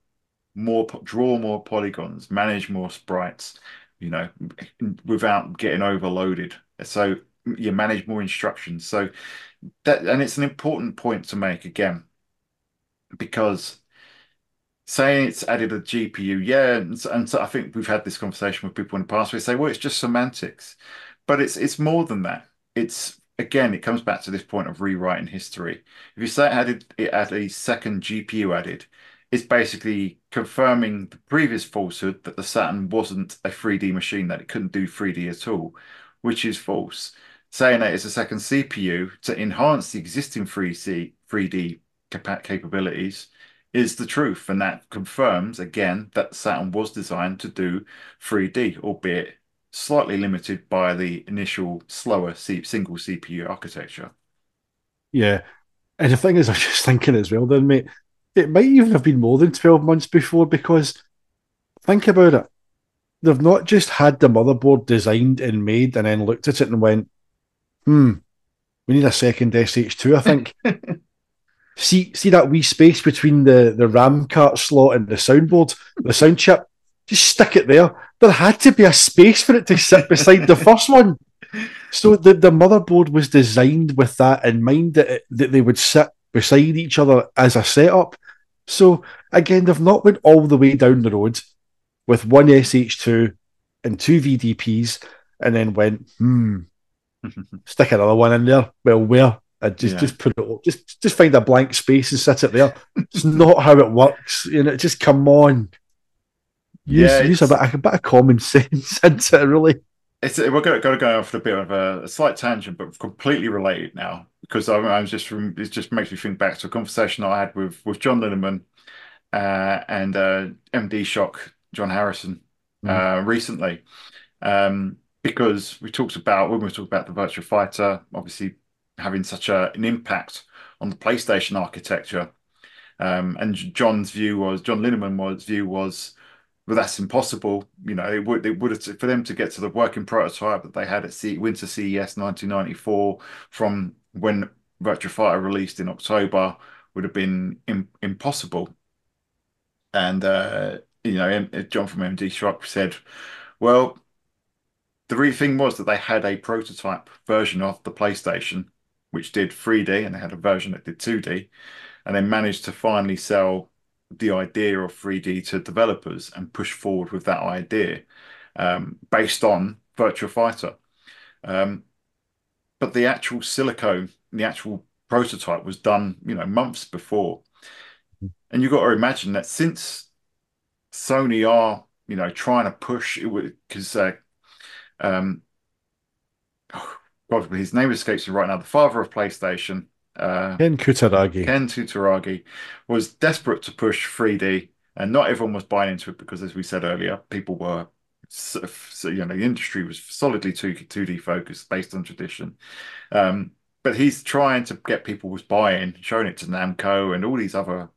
draw more polygons, manage more sprites, you know, without getting overloaded. So you manage more instructions. So and it's an important point to make again, because saying it's added a GPU, yeah, and so I think we've had this conversation with people in the past where they say, well, it's just semantics. But it's more than that. It's again, it comes back to this point of rewriting history. If you say it had a second GPU added, it's basically confirming the previous falsehood that the Saturn wasn't a 3D machine, that it couldn't do 3D at all, which is false. Saying that it's a second CPU to enhance the existing 3D capabilities is the truth, and that confirms again that Saturn was designed to do 3D, albeit slightly limited by the initial slower single CPU architecture. yeah. And the thing is, I'm just thinking as well, then, mate, it might even have been more than 12 months before because think about it. They've not just had the motherboard designed and made and then looked at it and went, we need a second SH2, I think. See that wee space between the RAM card slot and the soundboard, the sound chip. Just stick it there. There had to be a space for it to sit beside the first one. So the motherboard was designed with that in mind that they would sit beside each other as a setup. So again, they've not went all the way down the road with one SH2 and two VDPs, and then went, stick another one in there. Well, where? I just Yeah. just put it up. Just find a blank space and sit it there. It's not how it works. Just come on. Yeah, Use a bit of common sense into it, really. we're going to go off a bit of a slight tangent, but completely related now because I'm just it just makes me think back to a conversation I had with John Linneman and MD Shock John Harrison Mm. recently. Because when we talked about the Virtua Fighter, obviously having such an impact on the PlayStation architecture. And John Linneman's view was, well, that's impossible. It would have for them to get to the working prototype that they had at Winter CES 1994 from when Virtua Fighter released in October would have been impossible. And John from MD Shock said, well, the real thing was that they had a prototype version of the PlayStation, which did 3D, and they had a version that did 2D, and they managed to finally sell the idea of 3D to developers and push forward with that idea based on Virtua Fighter. Um, but the actual silicone, the actual prototype was done, months before. And you've got to imagine that since Sony are, trying to push it because um, God, his name escapes me right now. The father of PlayStation, Ken Kutaragi. Ken Tutoragi, was desperate to push 3D, and not everyone was buying into it because, as we said earlier, people were, the industry was solidly 2D focused based on tradition. Um, but he's trying to get people with buy-in, showing it to Namco and all these other,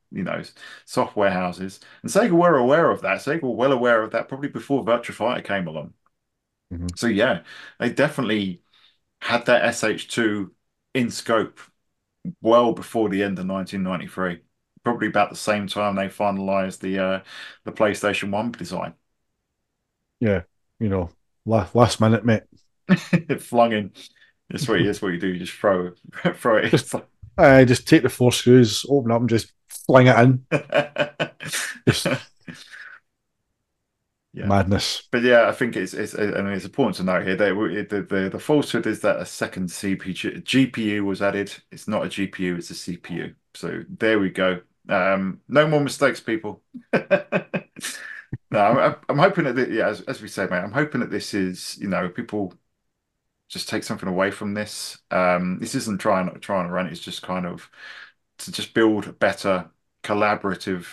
software houses. And Sega were aware of that. Sega were well aware of that probably before Virtua Fighter came along. Mhm. So yeah, they definitely had that SH2 in scope well before the end of 1993. Probably about the same time they finalized the PlayStation 1 design. Yeah, you know, last minute, mate. It flung in. That's what you do. You just throw throw it. Just It's like just take the four screws, open up, and just fling it in. Just yeah. madness. But yeah, I think it's important to note here that the falsehood is that a second GPU was added. It's not a GPU, it's a CPU. So there we go. No more mistakes, people. No, I'm hoping that yeah, as we say, mate, I'm hoping that this is, people just take something away from this. This isn't trying to run. It's just kind of to just build a better collaborative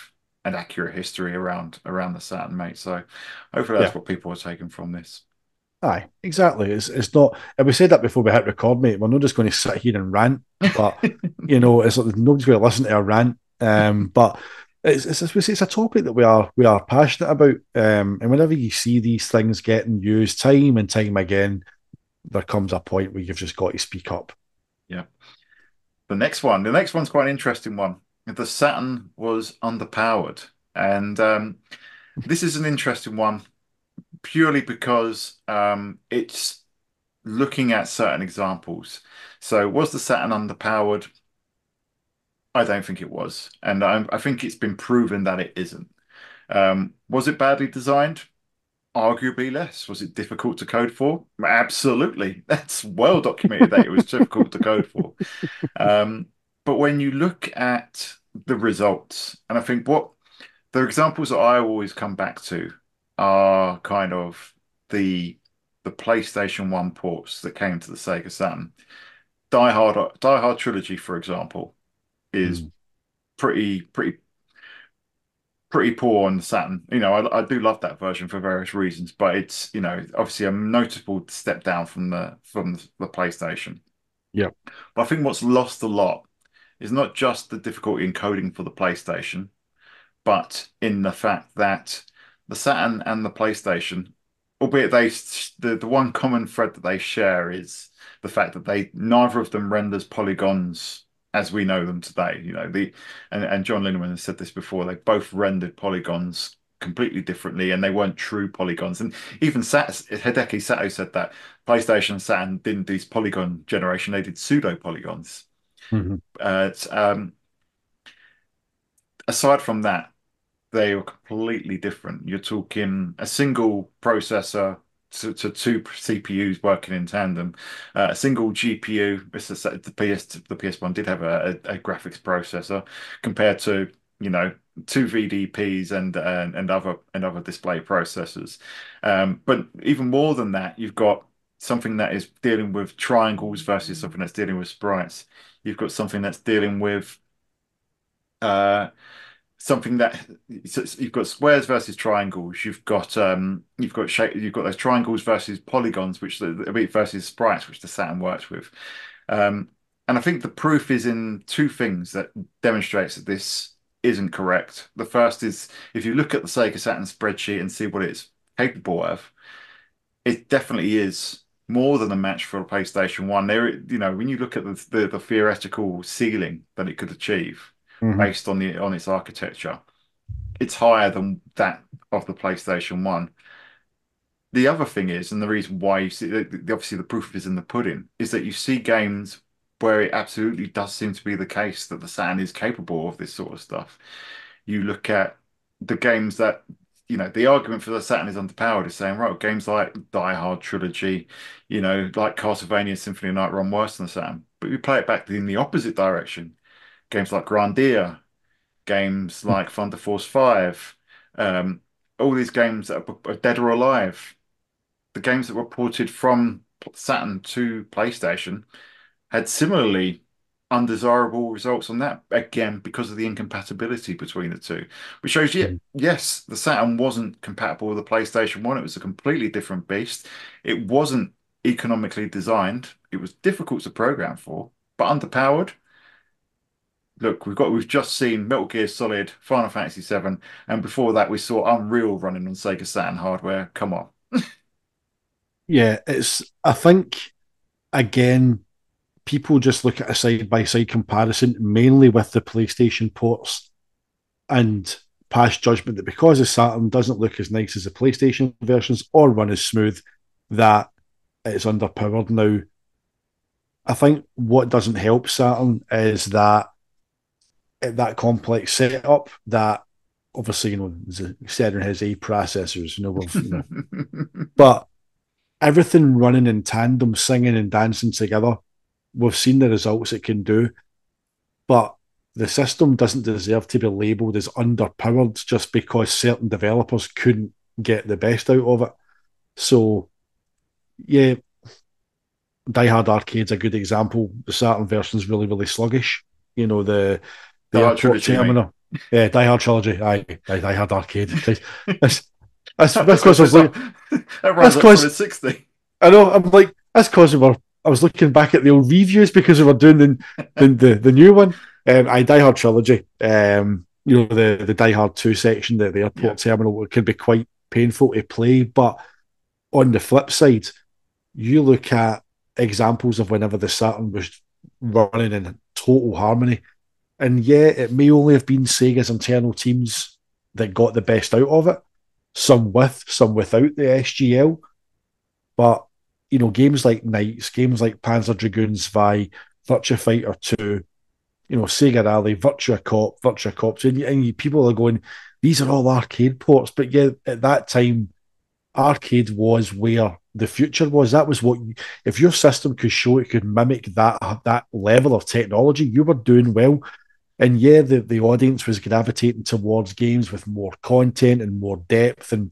and accurate history around the Saturn, mate. So hopefully that's Yeah. what people are taking from this. Aye, exactly. It's not. And we said that before we hit record, mate. We're not just going to sit here and rant, but it's like nobody's going to listen to our rant. But it's as we say, it's a topic that we are passionate about. And whenever you see these things getting used time and time again, there comes a point where you've just got to speak up. Yeah. The next one's quite an interesting one. The Saturn was underpowered, and this is an interesting one purely because it's looking at certain examples. So, was the Saturn underpowered? I don't think it was, and I think it's been proven that it isn't. Was it badly designed? Arguably less. Was it difficult to code for? Absolutely. That's well documented that it was difficult to code for. Um, but when you look at the results, and I think what the examples that I always come back to are kind of the the PlayStation 1 ports that came to the Sega Saturn. Die Hard Trilogy, for example, is Mm. pretty pretty poor on the Saturn. I do love that version for various reasons, but it's, obviously a notable step down from the PlayStation. Yeah. But I think what's lost a lot is not just the difficulty in coding for the PlayStation, but in the fact that the Saturn and the PlayStation, albeit the one common thread that they share is the fact that they neither of them renders polygons as we know them today. And John Lineman has said this before. They both rendered polygons completely differently, and they weren't true polygons. And even Hideki Sato said that PlayStation and Saturn didn't do this polygon generation; they did pseudo polygons. Mhm. It's, aside from that, they were completely different. You're talking a single processor to two CPUs working in tandem, a single GPU. The PS1 did have a graphics processor compared to two VDPs and other display processors. But even more than that, you've got something that is dealing with triangles versus something that's dealing with sprites. You've got something that's dealing with uh, something that so you've got squares versus triangles. You've got shape. You've got those triangles versus polygons, versus sprites, which the Saturn works with. Um, and I think the proof is in two things that demonstrates that this isn't correct. The first is if you look at the Sega Saturn spreadsheet and see what it's capable of, it definitely is more than a match for a PlayStation 1. When you look at the theoretical ceiling that it could achieve Mhm. based on its architecture, it's higher than that of the PlayStation 1. The other thing is, and the reason why you see, obviously the proof is in the pudding, is that you see games where it absolutely does seem to be the case that the Saturn is capable of this sort of stuff. You look at the games that, the argument for the Saturn is underpowered is saying, right, games like Die Hard Trilogy, like Castlevania Symphony of Night run worse than the Saturn. But we play it back in the opposite direction. Games like Grandia, games like Thunder Force 5, um, all these games that are Dead or Alive, the games that were ported from Saturn to PlayStation had similarly undesirable results on that again because of the incompatibility between the two, which shows yeah, Mhm. yes, the Saturn wasn't compatible with the PlayStation 1. It was a completely different beast. It wasn't economically designed. It was difficult to program for, but underpowered. Look, we've just seen Metal Gear Solid, Final Fantasy 7, and before that we saw Unreal running on Sega Saturn hardware. Come on. Yeah, I think, again, people just look at a side by side comparison, mainly with the PlayStation ports, and pass judgment that because the Saturn doesn't look as nice as the PlayStation versions or run as smooth, that it's underpowered. Now, I think what doesn't help Saturn is that complex setup that obviously, Saturn has A processors, but everything running in tandem, singing and dancing together, we've seen the results it can do, but the system doesn't deserve to be labelled as underpowered just because certain developers couldn't get the best out of it. So, yeah, Die Hard Arcade's a good example. The Saturn version's really, really sluggish. The Dark airport Trilogy, you mean? terminal. Yeah, Die Hard Trilogy. Aye, Die Hard Arcade. That's, that's That's what because I was says like, that. That that's runs up to a because 60. I know. I'm like, that's because I was looking back at the old reviews because we were doing the new one. I Die Hard trilogy. The Die Hard 2 section, the Yeah. airport terminal, it can be quite painful to play. But on the flip side, you look at examples of whenever the Saturn was running in total harmony, and yeah, it may only have been Sega's internal teams that got the best out of it. Some with, some without the SGL. But games like Knights, games like Panzer Dragoons Vi, Virtua Fighter 2, Sega Rally, Virtua Cop 2, and people are going, these are all arcade ports. But yeah, at that time, arcade was where the future was. That was if your system could show it could mimic that level of technology, you were doing well. And yeah, the audience was gravitating towards games with more content and more depth, and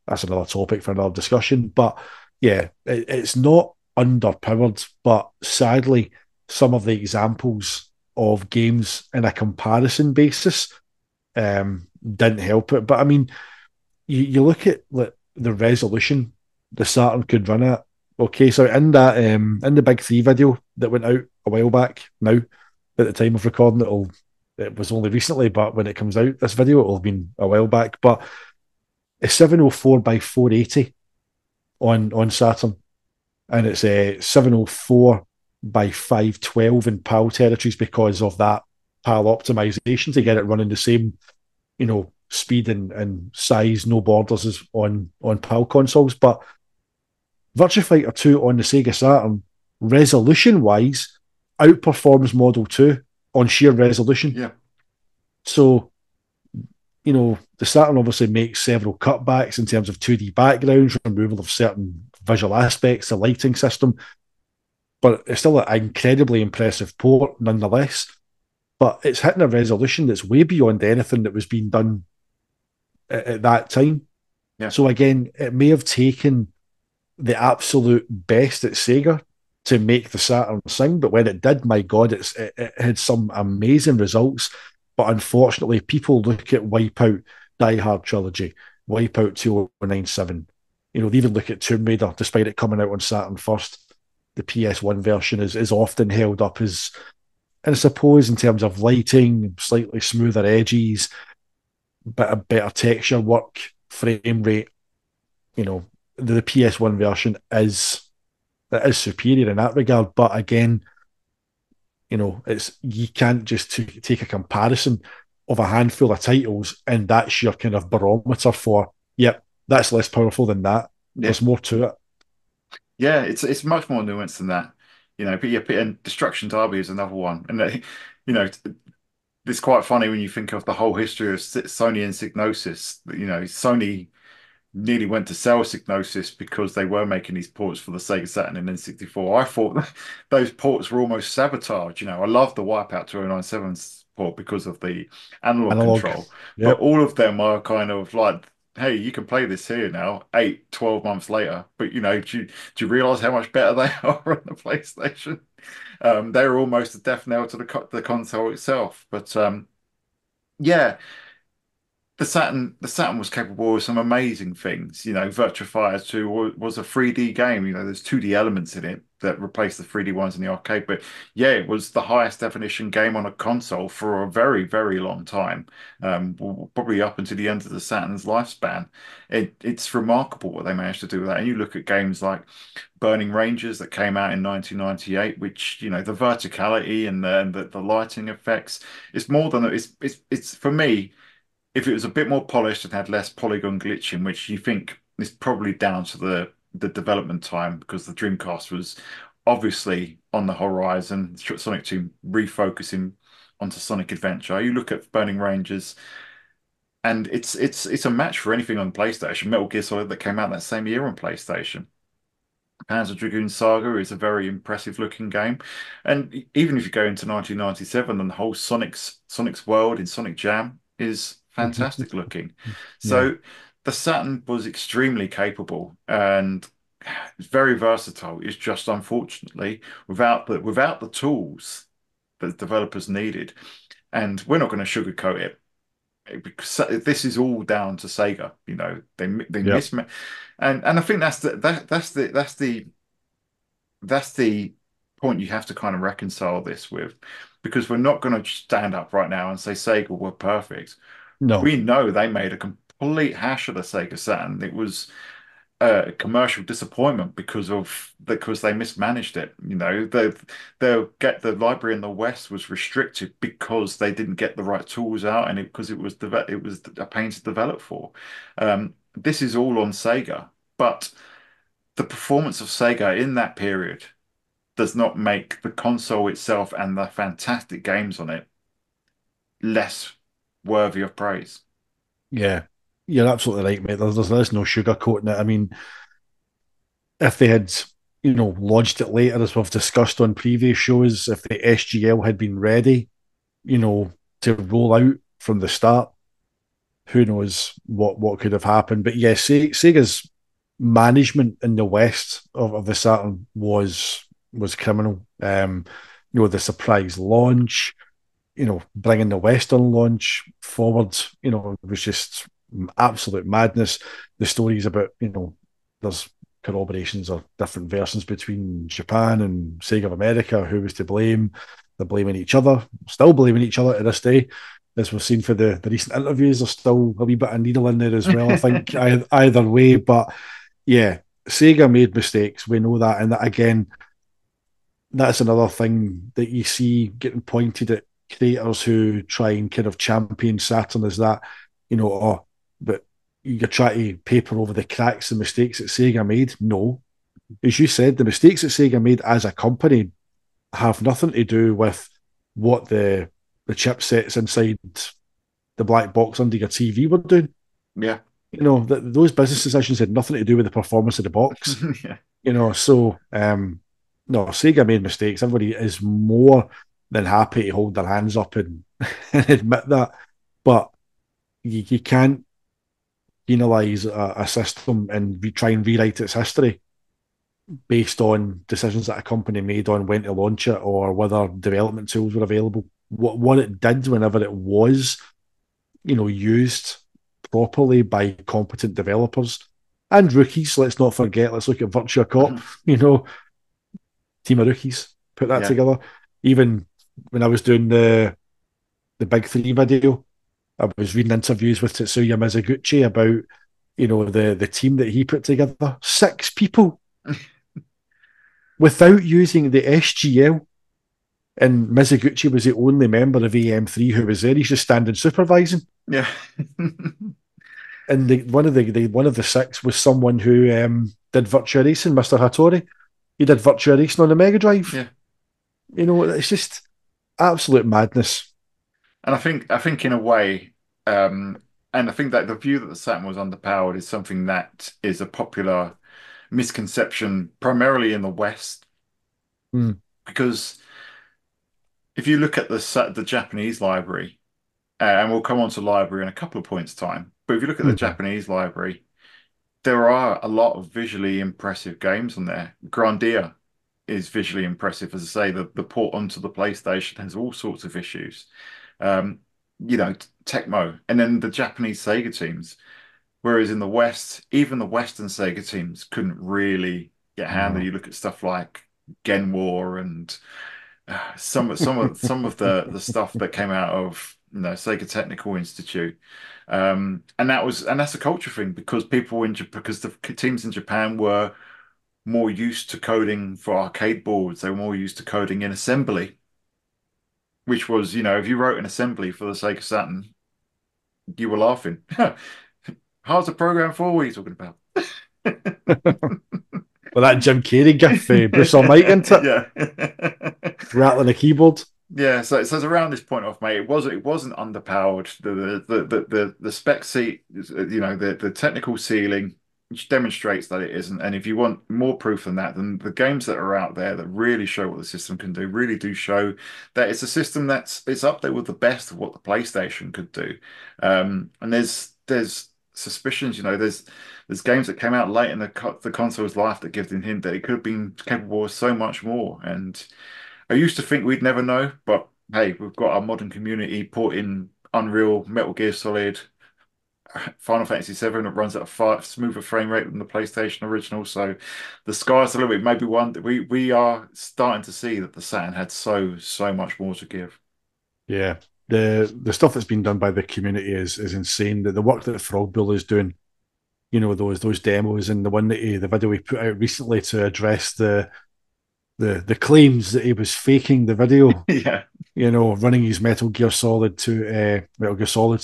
that's another topic for another discussion. But yeah, it's not underpowered, but sadly, some of the examples of games in a comparison basis didn't help it. But I mean, you look at the resolution the Saturn could run at. Okay, so in the Big Three video that went out a while back, now at the time of recording, it was only recently, but when it comes out, this video it'll have been a while back. But it's 704 by 480 on Saturn, and it's a 704 by 512 in PAL territories because of that PAL optimization to get it running the same, speed and size, no borders as on PAL consoles. But Virtua Fighter 2 on the Sega Saturn, resolution wise, outperforms Model 2 on sheer resolution. Yeah. So the Saturn obviously makes several cutbacks in terms of 2D backgrounds, removal of certain visual aspects, the lighting system, but it's still an incredibly impressive port nonetheless. But it's hitting a resolution that's way beyond anything that was being done at that time. Yeah. So again, it may have taken the absolute best at Sega to make the Saturn sing, but when it did, my God, it had some amazing results. But unfortunately, people look at Wipeout, Die Hard Trilogy, Wipeout 2097. They even look at Tomb Raider, despite it coming out on Saturn first. The PS1 version is often held up as, and I suppose in terms of lighting, slightly smoother edges, bit of better texture work, frame rate. The PS1 version is superior in that regard. But again, it's you can't just take a comparison of a handful of titles and that's your kind of barometer for, yep, that's less powerful than that. Yeah. There's more to it. Yeah, it's much more nuanced than that. But yeah, and Destruction Derby is another one. And it's quite funny when you think of the whole history of Sony and Psygnosis. Sony nearly went to sell Psygnosis because they were making these ports for the Sega Saturn and N64. I thought those ports were almost sabotage. I love the Wipeout 2097 port because of the analog Analog. control, but Yep. all of them are kind of like hey, you can play this here now, 8, 12 months later. But do you realize how much better they are on the PlayStation? They're almost a death knell to the console itself. But yeah, the Saturn was capable of some amazing things. Virtua Fighter 2 was a 3D game. There's 2D elements in it that replaced the 3D ones in the arcade. But yeah, it was the highest definition game on a console for a very, very long time. Probably up until the end of the Saturn's lifespan. It's remarkable what they managed to do with that. And you look at games like Burning Rangers that came out in 1998, which, the verticality and the lighting effects, it's more than it's for me if it was a bit more polished and had less polygon glitching, which you think is probably down to the development time because the Dreamcast was obviously on the horizon, Sonic 2 refocusing onto Sonic Adventure. You look at Burning Rangers and it's a match for anything on PlayStation. Metal Gear Solid that came out that same year on PlayStation. Panzer Dragoon Saga is a very impressive looking game. And even if you go into 1997 and the whole Sonic's world in Sonic Jam is fantastic looking. Yeah, So the Saturn was extremely capable and it's very versatile. It's just unfortunately without the tools that developers needed. And we're not going to sugarcoat it because this is all down to Sega. They yeah, miss, and I think that's the point you have to kind of reconcile this with, because we're not going to stand up right now and say Sega were perfect. no, We know they made a complete hash of the Sega Saturn. It was a commercial disappointment because they mismanaged it. The library in the West was restricted because they didn't get the right tools out, and because it was a pain to develop for. This is all on Sega, but the performance of Sega in that period does not make the console itself and the fantastic games on it less worthy of praise. yeah. You're absolutely right, mate. There's no sugarcoating it. I mean, if they had, lodged it later, as we've discussed on previous shows, if the SGL had been ready, you know, to roll out from the start, who knows what could have happened. But yeah, Sega's management in the West of the Saturn was criminal. The surprise launch, bringing the Western launch forward, it was just absolute madness. The stories about, there's corroborations or different versions between Japan and Sega of America, who was to blame. They're blaming each other, still blaming each other to this day. As we've seen for the recent interviews, there's still a wee bit of needle in there as well, I think, either way. But yeah, Sega made mistakes. We know that. And that, again, that's another thing that you see getting pointed at creators who try and kind of champion Saturn is that, but you try to paper over the cracks and mistakes that Sega made. No. As you said, the mistakes that Sega made as a company have nothing to do with what the chipsets inside the black box under your TV were doing. Yeah. Those business decisions had nothing to do with the performance of the box. Yeah. So no, Sega made mistakes. Everybody is more than happy to hold their hands up and, and admit that. But you can't penalise a system and try and rewrite its history based on decisions that a company made on when to launch it or whether development tools were available. What it did whenever it was, used properly by competent developers and rookies. Let's not forget. Let's look at Virtua Cop. Team of rookies put that Yeah. together. Even when I was doing the Big Three video, I was reading interviews with Tetsuya Mizuguchi about the team that he put together. 6 people without using the SGL. And Mizuguchi was the only member of AM3 who was there. He's just standing supervising. Yeah. And one of the 6 was someone who did Virtua Racing, Mr. Hattori. He did Virtua Racing on the Mega Drive. Yeah. It's just absolute madness. And I think in a way, and I think that the view that the Saturn was underpowered is something that is a popular misconception, primarily in the West, Mm. because if you look at the Japanese library, and we'll come on to library in a couple of points' time. But if you look at the Mhm. Japanese library, there are a lot of visually impressive games on there. Grandia is visually impressive. As I say, the port onto the PlayStation has all sorts of issues. Um, Tecmo, and then the Japanese Sega teams. Whereas in the West, even the Western Sega teams couldn't really get a handle. No. You look at stuff like Gen War and some of the stuff that came out of Sega Technical Institute, and that's a culture thing because because the teams in Japan were more used to coding for arcade boards. They were more used to coding in assembly, which was if you wrote an assembly for the Sega Saturn, you were laughing. How's the program for? What are you talking about? Well, that Jim Carrey gif, Bruce Almighty, isn't it? Yeah. Rattling a keyboard. Yeah, so it says around this point off, mate, it wasn't underpowered. The spec seat, the technical ceiling, which demonstrates that it isn't. And if you want more proof than that, then the games that are out there that really show what the system can do really do show that it's a system it's up there with the best of what the PlayStation could do. And there's suspicions, there's games that came out late in the console's life that give the hint that it could have been capable of so much more. And I used to think we'd never know, but hey, we've got our modern community porting Unreal, Metal Gear Solid, Final Fantasy VII that runs at a far smoother frame rate than the PlayStation original. So the sky's the limit. Maybe one that we are starting to see that the Saturn had so much more to give. Yeah. The stuff that's been done by the community is insane. The work that Frogbull is doing, those demos and the one that the video he put out recently to address the claims that he was faking the video, Yeah, running his Metal Gear Solid 2, Metal Gear Solid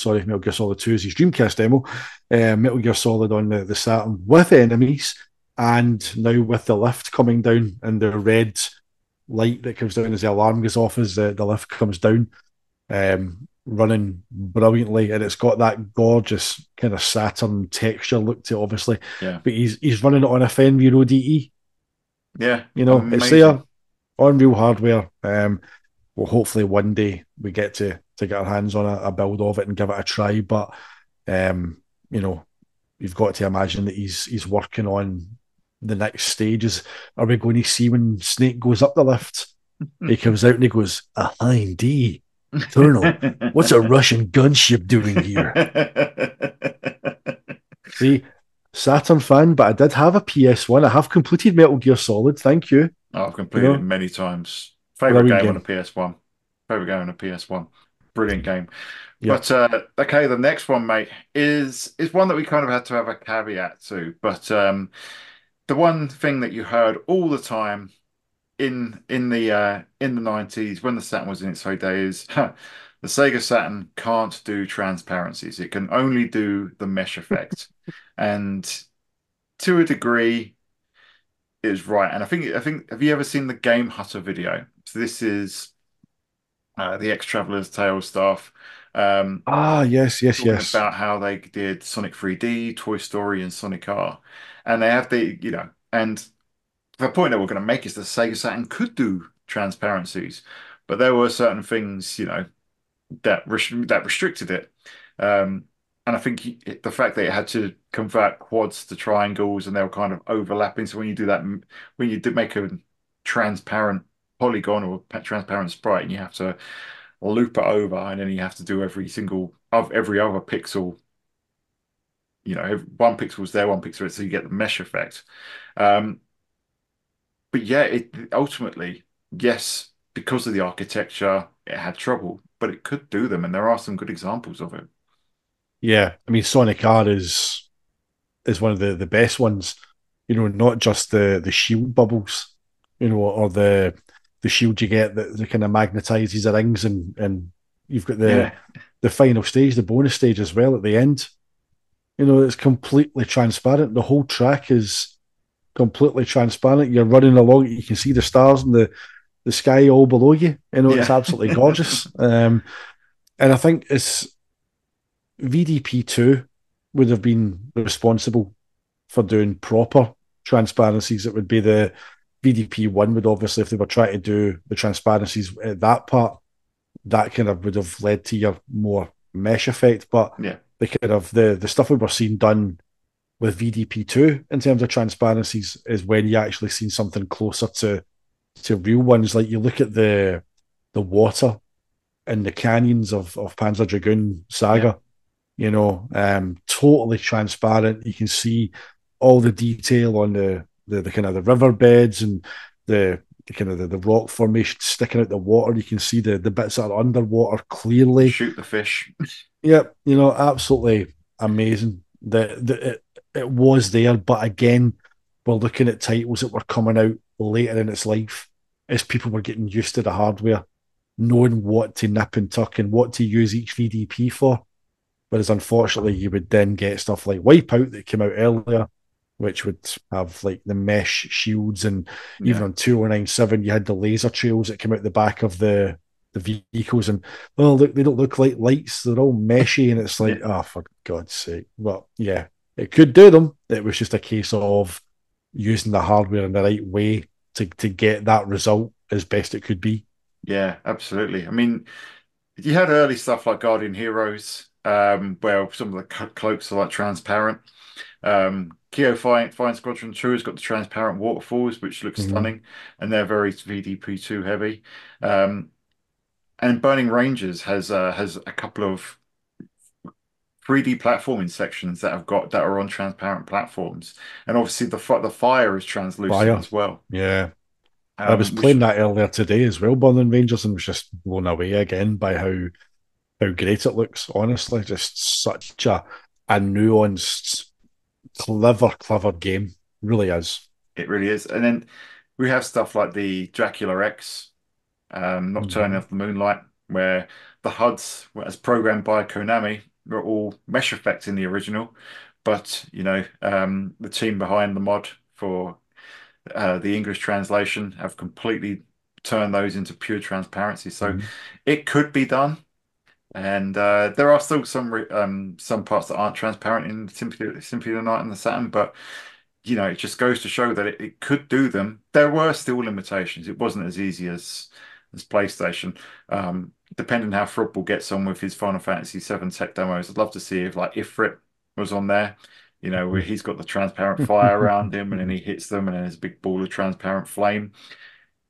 2 is his Dreamcast demo, Metal Gear Solid on the Saturn with enemies, and now with the lift coming down and the red light that comes down as the alarm goes off as the lift comes down, running brilliantly, and it's got that gorgeous kind of Saturn texture look to it, obviously, yeah, but he's running it on a Fenrir ODE. yeah. It's Amazing. there on real hardware. Well, hopefully one day we get to get our hands on a build of it and give it a try. But um, you know, you've got to imagine that he's working on the next stages. Are we going to see when Snake goes up the lift? He comes out and he goes, "A hind D, Colonel. What's a Russian gunship doing here?" See, Saturn fan, but I did have a PS1. I have completed Metal Gear Solid. Thank you. Oh, I've You completed it know, many times. Favorite brilliant game on a game. PS1. Favorite game on a PS1. Brilliant game. Yep. But okay, the next one, mate, is one that we kind of had to have a caveat to. But the one thing that you heard all the time in the 90s when the Saturn was in its heyday is the Sega Saturn can't do transparencies. It can only do the mesh effect. And to a degree, it was right. And I think have you ever seen the Game Hutter video? So this is the ex-Traveler's Tale stuff. Um, Ah, yes, yes, talking yes. about how they did Sonic 3D, Toy Story, and Sonic R. And they have and the point that we're going to make is that Sega Saturn could do transparencies, but there were certain things, that restricted it. Um, and I think the fact that it had to convert quads to triangles and they were kind of overlapping. So when you do that, when you did make a transparent polygon or transparent sprite, and you have to loop it over, and then you have to do every other pixel. One pixel's there, one pixel, so you get the mesh effect. Um, but yeah, it ultimately, yes, because of the architecture, it had trouble, but it could do them, and there are some good examples of it. Yeah, I mean Sonic R is one of the best ones. Not just the shield bubbles, or the shield you get that kind of magnetizes the rings, and you've got Yeah, the final stage, the bonus stage as well at the end. It's completely transparent. The whole track is completely transparent. You're running along, you can see the stars and the sky all below you. It's yeah, absolutely gorgeous. And I think it's VDP2 would have been responsible for doing proper transparencies. It would be the VDP1 would obviously, if they were trying to do the transparencies at that part, that kind of would have led to your more mesh effect, but Yeah. the kind of the stuff we were seeing done with VDP2 in terms of transparencies is when you actually seen something closer to real ones. Like you look at the water in the canyons of Panzer Dragoon Yeah. Saga, totally transparent. You can see all the detail on the kind of the riverbeds and the kind of the rock formation sticking out the water. You can see the bits that are underwater clearly. Shoot the fish. Yep, absolutely amazing. It was there, but again, we're looking at titles that were coming out later in its life as people were getting used to the hardware, knowing what to nip and tuck and what to use each VDP for. Whereas unfortunately, you would then get stuff like Wipeout that came out earlier, which would have like the mesh shields, and even Yeah. on 2097, you had the laser trails that came out the back of the vehicles, and oh look, they don't look like lights; they're all meshy, and it's Yeah. like, oh, for God's sake! Well, yeah, it could do them. It was just a case of using the hardware in the right way to get that result as best it could be. Yeah, absolutely. I mean, you had early stuff like Guardian Heroes, where some of the cloaks are like transparent. Keo Fine Squadron 2 has got the transparent waterfalls, which look Mm-hmm. stunning, and they're very VDP2 heavy. Um, and Burning Rangers has a couple of 3D platforming sections that are on transparent platforms, and obviously the fire is translucent Fire, as well. yeah. I was Which playing that earlier today as well, Burning Rangers, and was just blown away again by how great it looks. Honestly, just such a nuanced, clever game. Really is. it really is. And then we have stuff like the Dracula X, Nocturne Mm-hmm. of the Moonlight, where the HUDs, as programmed by Konami, were all mesh effects in the original. But, the team behind the mod for the English translation have completely turned those into pure transparency. So Mm-hmm. it could be done. And there are still some parts that aren't transparent in Simply the Night and the Saturn, but it just goes to show that it could do them. There were still limitations. It wasn't as easy as PlayStation. Depending how Throbble gets on with his Final Fantasy VII tech demos, I'd love to see if like Ifrit was on there. Where he's got the transparent fire around him, and then he hits them, and then there's a big ball of transparent flame.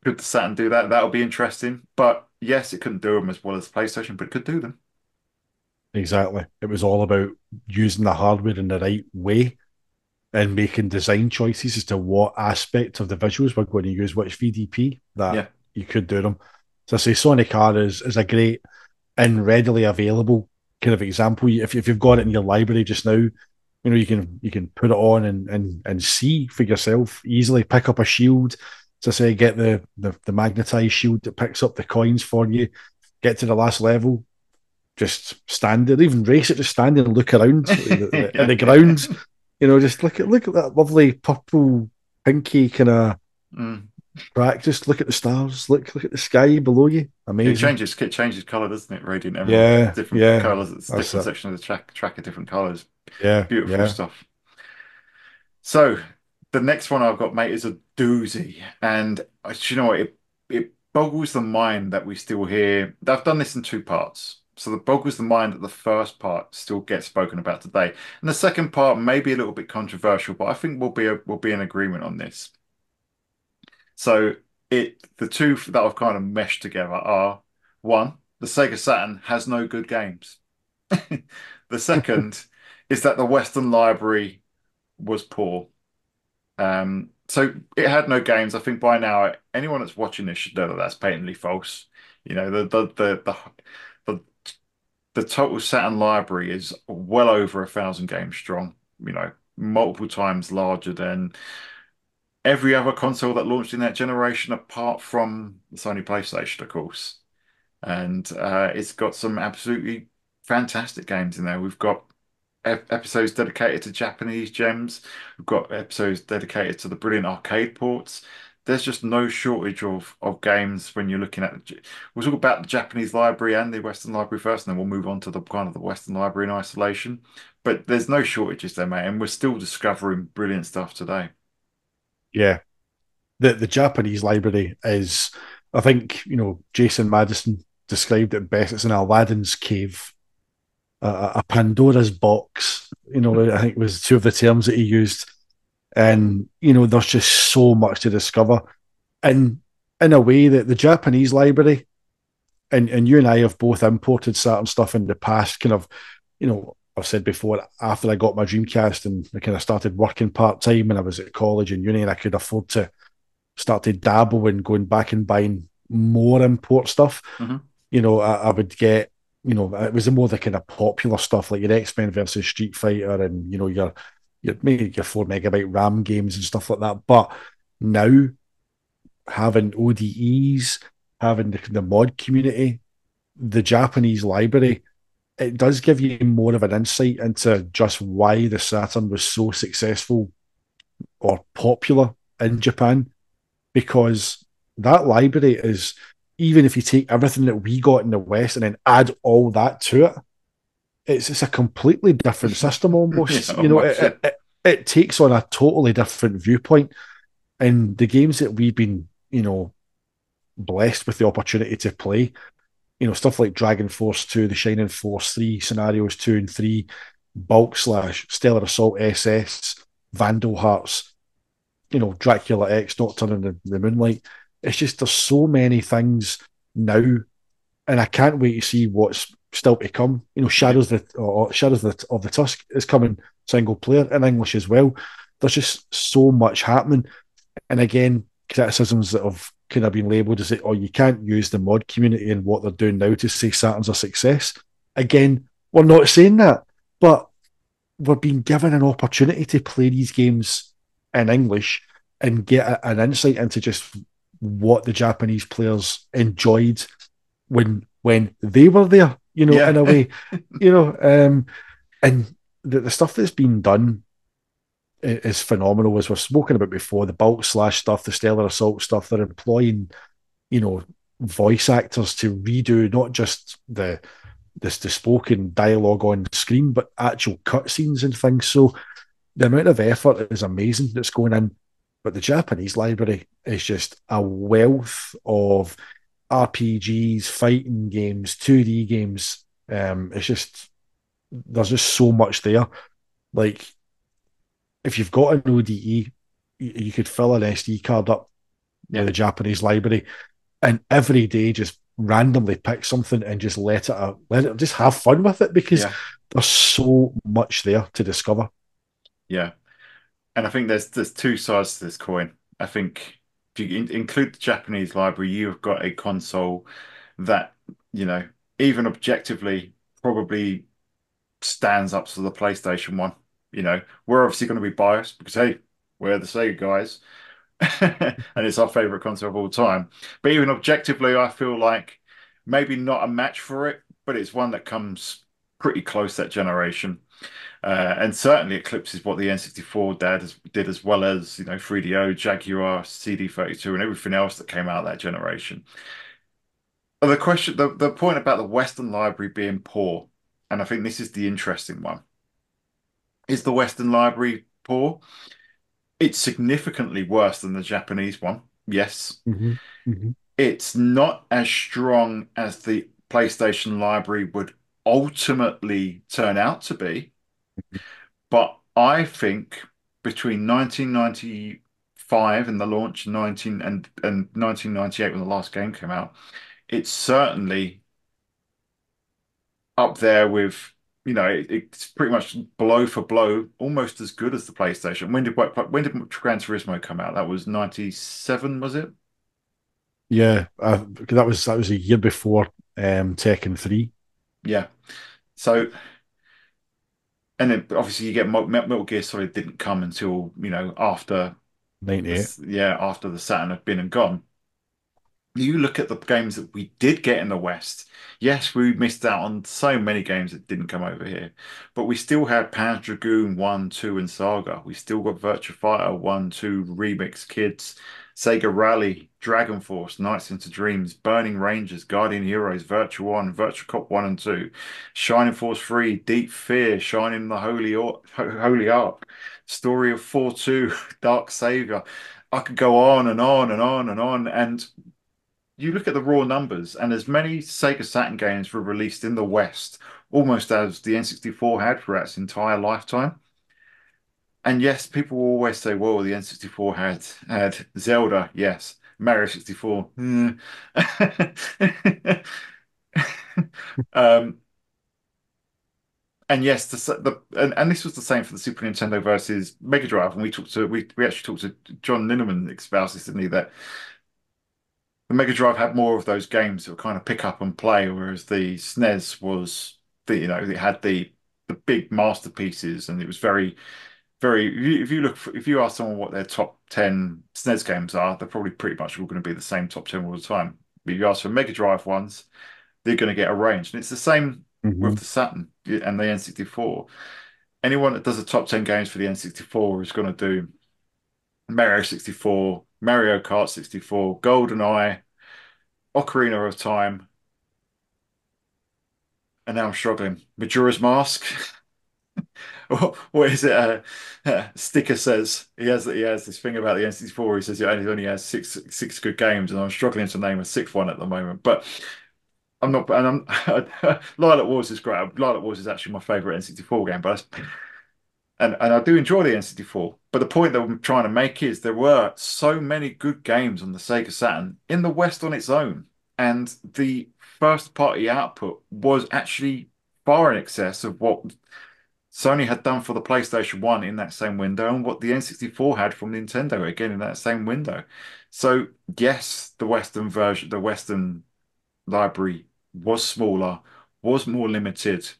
Could the Saturn do that? That would be interesting. But yes, it couldn't do them as well as PlayStation, but it could do them. Exactly. It was all about using the hardware in the right way and making design choices as to what aspect of the visuals we're going to use, which VDP that Yeah. you could do them. So I say Sonic R is a great and readily available kind of example. If you've got it in your library just now, you can put it on and see for yourself easily. Pick up a shield, to say get the magnetized shield that picks up the coins for you. Get to the last level, just stand there, even race it, just stand there and look around at Yeah. the ground. Just look at that lovely purple, pinky kind of Mm. track. Just look at the stars. Look at the sky below you. It Amazing. changes it changes color, doesn't it? Radiant Emerald, Yeah, different yeah. colors. It's That's different it. section of the track of different colors. Yeah, Beautiful yeah. stuff. So the next one I've got, mate, is a doozy, and you know what? It boggles the mind that we still hear. I've done this in two parts. So it boggles the mind that the first part still gets spoken about today, and the second part may be a little bit controversial, but I think we'll be in agreement on this. So the two that I've kind of meshed together are one, the Sega Saturn has no good games. The second is that the Western library was poor. So it had no games. I think by now anyone that's watching this should know that that's patently false. You know, the the total Saturn library is well over 1,000 games strong. Multiple times larger than every other console that launched in that generation, apart from the Sony PlayStation, of course. And it's got some absolutely fantastic games in there. We've got episodes dedicated to Japanese gems. We've got episodes dedicated to the brilliant arcade ports. There's just no shortage of games when you're looking at we'll talk about the Japanese library and the Western library first, and then we'll move on to the kind of the Western library in isolation. But there's no shortages there, mate, and we're still discovering brilliant stuff today. Yeah. The Japanese library is, I think, Jason Madison described it best. It's an Aladdin's cave. a Pandora's box. I think was two of the terms that he used. And there's just so much to discover. And in a way that the Japanese library, and you and I have both imported certain stuff in the past, kind of, I've said before, after I got my Dreamcast and I kind of started working part-time when I was at college and uni, and I could afford to start to dabble in going back and buying more import stuff. Hmm. I would get, it was the more the kind of popular stuff like your X-Men versus Street Fighter and, your maybe your 4 MB RAM games and stuff like that. But now having ODEs, having the mod community, the Japanese library, it does give you more of an insight into just why the Saturn was so successful or popular in Japan, because that library is, even if you take everything that we got in the West and then add all that to it, it's a completely different system Yeah, almost. much. It takes on a totally different viewpoint. And the games that we've been, blessed with the opportunity to play, stuff like Dragon Force 2, the Shining Force 3, Scenarios 2 and 3, Bulk Slash, Stellar Assault SS, Vandal Hearts, Dracula X, Nocturne in the Moonlight. It's just there's so many things now, and I can't wait to see what's still to come. Yeah, Shadows of the Tusk is coming single player in English as well. There's just so much happening, and again, criticisms that have kind of been labelled as, oh, you can't use the mod community and what they're doing now to say Saturn's a success. Again, we're not saying that, but we're being given an opportunity to play these games in English and get an insight into just what the Japanese players enjoyed when they were there, in yeah, a way, and the stuff that's been done is phenomenal, as we've spoken about before. The Bulk Slash stuff, the Stellar Assault stuff, they're employing, you know, voice actors to redo not just the spoken dialogue on screen, but actual cutscenes and things. So the amount of effort is amazing that's going in. But the Japanese library is just a wealth of RPGs, fighting games, 2D games. It's just there's just so much there. Like if you've got an ODE, you could fill an SD card up with yeah, the Japanese library, and every day just randomly pick something and just let it just have fun with it, because yeah, there's so much there to discover. yeah. And I think there's two sides to this coin. I think if you include the Japanese library, you've got a console that, you know, even objectively probably stands up to the PlayStation 1. We're obviously going to be biased because, hey, we're the Sega guys and it's our favorite console of all time. But even objectively, I feel like maybe not a match for it, but it's one that comes pretty close that generation. And certainly eclipses what the N64 did, as well as 3DO, Jaguar, CD32, and everything else that came out that generation. But the point about the Western library being poor, and I think this is the interesting one. Is the Western library poor? It's significantly worse than the Japanese one. Yes. Mm-hmm. Mm-hmm. It's not as strong as the PlayStation library would ultimately turn out to be. But I think between 1995 and the launch 1998 when the last game came out, it's certainly up there with, it's pretty much blow for blow, almost as good as the PlayStation. When did Gran Turismo come out? That was 97, was it? Yeah, that was a year before Tekken 3. Yeah. So, and then obviously you get Metal Gear Solid didn't come until, after 98. after the Saturn had been and gone. You look at the games that we did get in the West. Yes, we missed out on so many games that didn't come over here, but we still had Panzer Dragoon 1, 2, and Saga. We still got Virtua Fighter 1, 2, Remix Kids, Sega Rally, Dragon Force, Nights into Dreams, Burning Rangers, Guardian Heroes, Virtua 1, Virtua Cop 1 and 2, Shining Force 3, Deep Fear, Shining the Holy Ark, Story of 4-2, Dark Savior. I could go on and on and on and on, and you look at the raw numbers, and as many Sega Saturn games were released in the West almost as the N64 had throughout its entire lifetime. And yes, people will always say, well, the N64 had Zelda, yes. Mario 64. Um, and yes, and this was the same for the Super Nintendo versus Mega Drive. And we actually talked to John Linneman espoused this, didn't he? That the Mega Drive had more of those games that were kind of pick up and play, whereas the SNES was it had the big masterpieces, and it was very. If you ask someone what their top 10 SNES games are, they're probably pretty much all going to be the same top 10 all the time. But if you ask for Mega Drive ones, they're going to get a range, and it's the same Hmm. with the Saturn and the N64. Anyone that does the top 10 games for the N64 is going to do Mario 64, Mario Kart 64, GoldenEye, Ocarina of Time, and now I'm struggling. Majora's Mask. What is it? Sticker says he has this thing about the N64. He says it only has six good games, and I'm struggling to name a sixth one at the moment. But I'm not. And I'm Lilac Wars is great. Lilac Wars is actually my favorite N64 game. And I do enjoy the N64. But the point that I'm trying to make is there were so many good games on the Sega Saturn in the West on its own, and the first party output was actually far in excess of what Sony had done for the PlayStation 1 in that same window and what the N64 had from Nintendo again in that same window. So, yes, the Western library was smaller, was more limited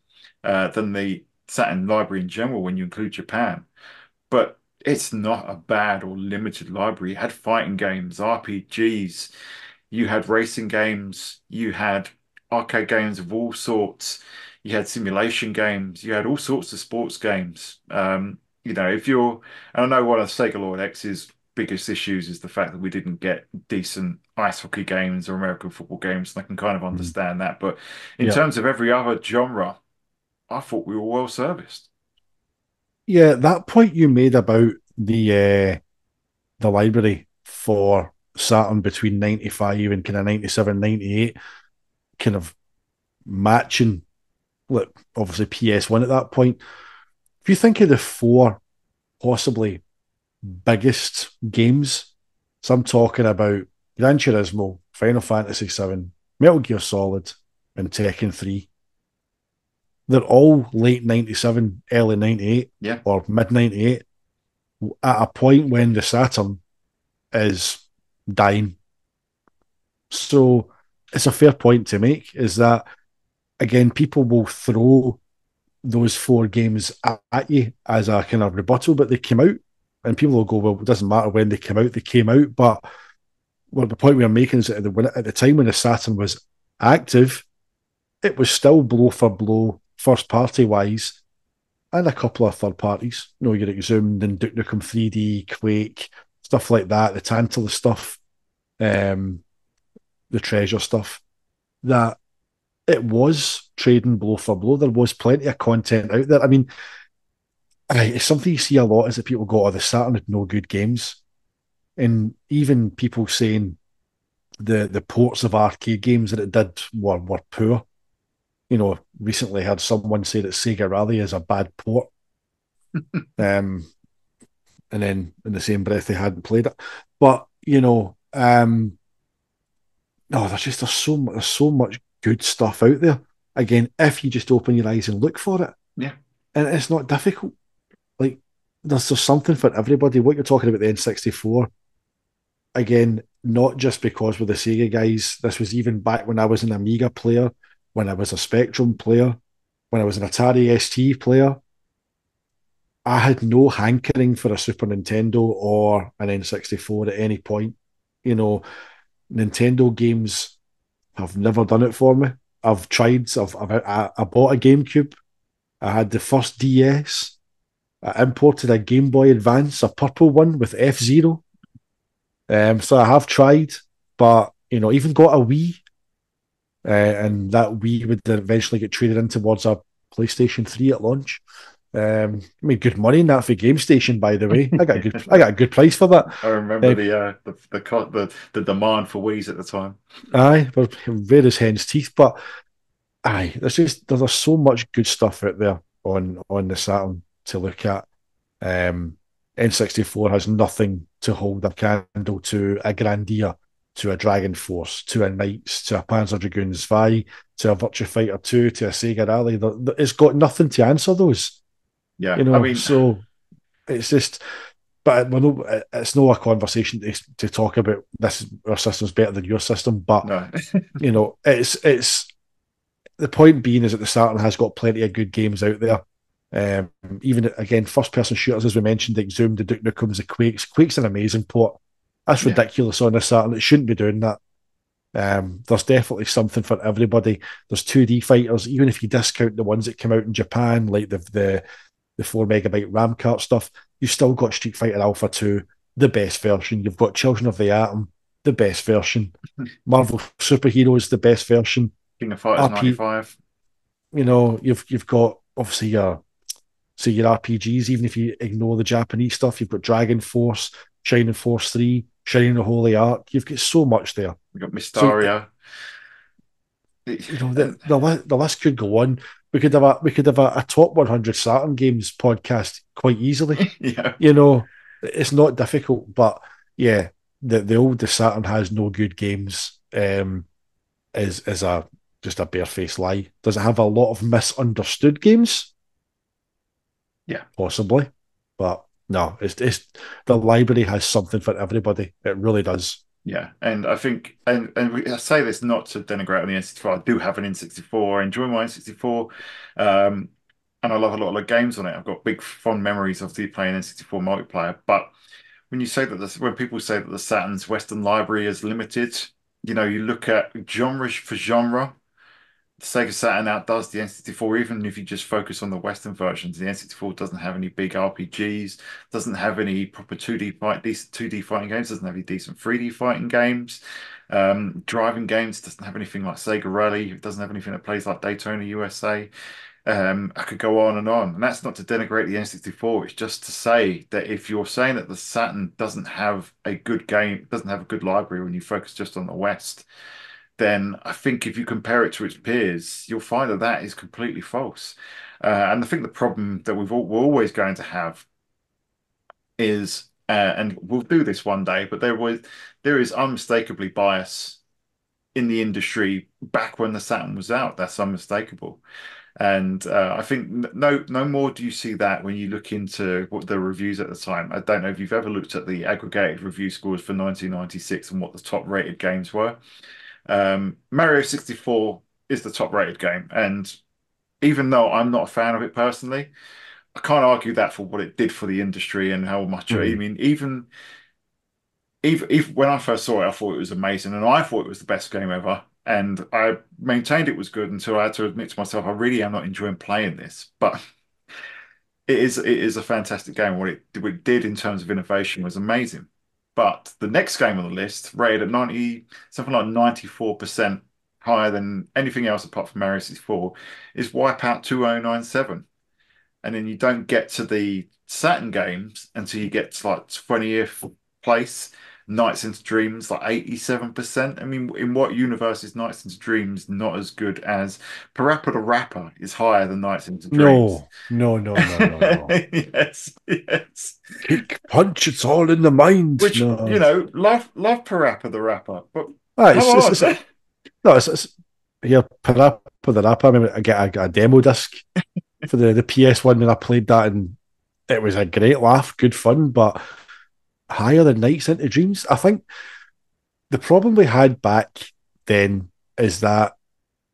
than the Saturn library in general when you include Japan. But it's not a bad or limited library. It had fighting games, RPGs, you had racing games, you had arcade games of all sorts, you had simulation games, you had all sorts of sports games. If you're, and I know one of Sega Lord X's biggest issues is the fact that we didn't get decent ice hockey games or American football games, and I can kind of Hmm. understand that. But in Yeah. terms of every other genre, I thought we were well serviced. Yeah, that point you made about the library for Saturn between 95 and kind of 97, 98, kind of matching, look, obviously PS1 at that point. If you think of the four possibly biggest games, so I'm talking about Gran Turismo, Final Fantasy VII, Metal Gear Solid, and Tekken 3. They're all late 97, early 98, Yeah. or mid 98, at a point when the Saturn is dying. So it's a fair point to make is that, again, people will throw those four games at you as a kind of rebuttal, but they came out, and people will go, well, it doesn't matter when they came out. But well, the point we are making is that at the time when the Saturn was active, it was still blow for blow, first party wise, and a couple of third parties. You know, your Exhumed and Duke Nukem 3D, Quake, stuff like that, the Tantalus stuff, um, the Treasure stuff. That it was trading blow for blow. There was plenty of content out there. I mean, it's something you see a lot is that people go, oh, the Saturn had no good games. And even people saying the ports of arcade games that it did were poor. You know, recently had someone say that Sega Rally is a bad port. Um, and then in the same breath they hadn't played it. But, no, there's so much good stuff out there. Again, if you just open your eyes and look for it. Yeah. And it's not difficult. Like there's something for everybody. What you're talking about the N64, again, not just because we're the Sega guys. This was even back when I was an Amiga player, when I was a Spectrum player, when I was an Atari ST player. I had no hankering for a Super Nintendo or an N64 at any point. You know, Nintendo games have never done it for me. I've tried. I bought a GameCube. I had the first DS. I imported a Game Boy Advance, a purple one with F-Zero. So I have tried, but even got a Wii, and that Wii would eventually get traded in towards a PlayStation 3 at launch. I made good money in that for Game Station, by the way. I got a good price for that. I remember the demand for Wii's at the time. Aye, but red as hen's teeth. But aye, there's so much good stuff out there on the Saturn to look at. Um, N64 has nothing to hold a candle to a Grandia, to a Dragon Force, to a Knights, to a Panzer Dragoons V, to a Virtua Fighter 2, to a Sega Rally. It's got nothing to answer those, Yeah, you I know. mean, So it's just, but it's no a conversation to talk about this. Our system's better than your system, but no. you know, it's the point being is that the Saturn has got plenty of good games out there. Even again, first person shooters, as we mentioned, the Exhumed, the Duke Nukem's, the Quakes. Quake's an amazing port. That's Yeah. ridiculous on the Saturn. It shouldn't be doing that. There's definitely something for everybody. There's 2D fighters, even if you discount the ones that came out in Japan, like the 4 MB RAM cart stuff, you've still got Street Fighter Alpha 2, the best version. You've got Children of the Atom, the best version. Marvel Superheroes, the best version. King of Fighters RP, 95. you've got obviously your RPGs, even if you ignore the Japanese stuff, you've got Dragon Force, Shining Force 3, Shining the Holy Ark. You've got so much there. We got So Mysterio. And the list could go on. We could have a top 100 Saturn games podcast quite easily. yeah, You know, it's not difficult, but yeah, the old Saturn has no good games. Is a just a barefaced lie. Does it have a lot of misunderstood games? yeah, Possibly, but no, it's the library has something for everybody. It really does. yeah. And I think, I say this not to denigrate on the N64. I do have an N64. I enjoy my N64. Um, and I love a lot of the games on it. I've got big fond memories of the playing N64 multiplayer. But when people say that the Saturn's Western library is limited, you look at genre for genre. The Sega Saturn outdoes the N64, even if you just focus on the Western versions. The N64 doesn't have any big RPGs, doesn't have any proper decent 2D fighting games, doesn't have any decent 3D fighting games. Driving games doesn't have anything like Sega Rally, it doesn't have anything that plays like Daytona USA. I could go on, and that's not to denigrate the N64. It's just to say that if you're saying that the Saturn doesn't have a good game, doesn't have a good library when you focus just on the West, then I think if you compare it to its peers, you'll find that that is completely false. And I think the problem that we're always going to have is, and we'll do this one day, but there is unmistakably bias in the industry back when the Saturn was out. That's unmistakable. And I think no more do you see that when you look into what the reviews at the time. I don't know if you've ever looked at the aggregated review scores for 1996 and what the top rated games were. Mario 64 is the top rated game, and even though I'm not a fan of it personally, I can't argue that for what it did for the industry and how much. I Mhm. mean, even when I first saw it, I thought it was amazing, and I thought it was the best game ever. And I maintained it was good until I had to admit to myself, I really am not enjoying playing this. But it is a fantastic game. What it did in terms of innovation was amazing. But the next game on the list, rated at 90, something like 94% higher than anything else apart from Mario 64, is Wipeout 2097. And then you don't get to the Saturn games until you get to like 20th place. Nights into Dreams, like 87%. I mean, in what universe is Nights into Dreams not as good as Parappa the Rapper is higher than Nights into Dreams? No, no, no, no, no, no. Yes, yes. Kick, punch, it's all in the mind. Which, No, love Parappa the Rapper, but come it's on. no, it's here. Parappa the Rapper. I remember I got a demo disc for the PS1 when I played that, and it was a great laugh, good fun, but higher than Nights into Dreams. I think the problem we had back then is that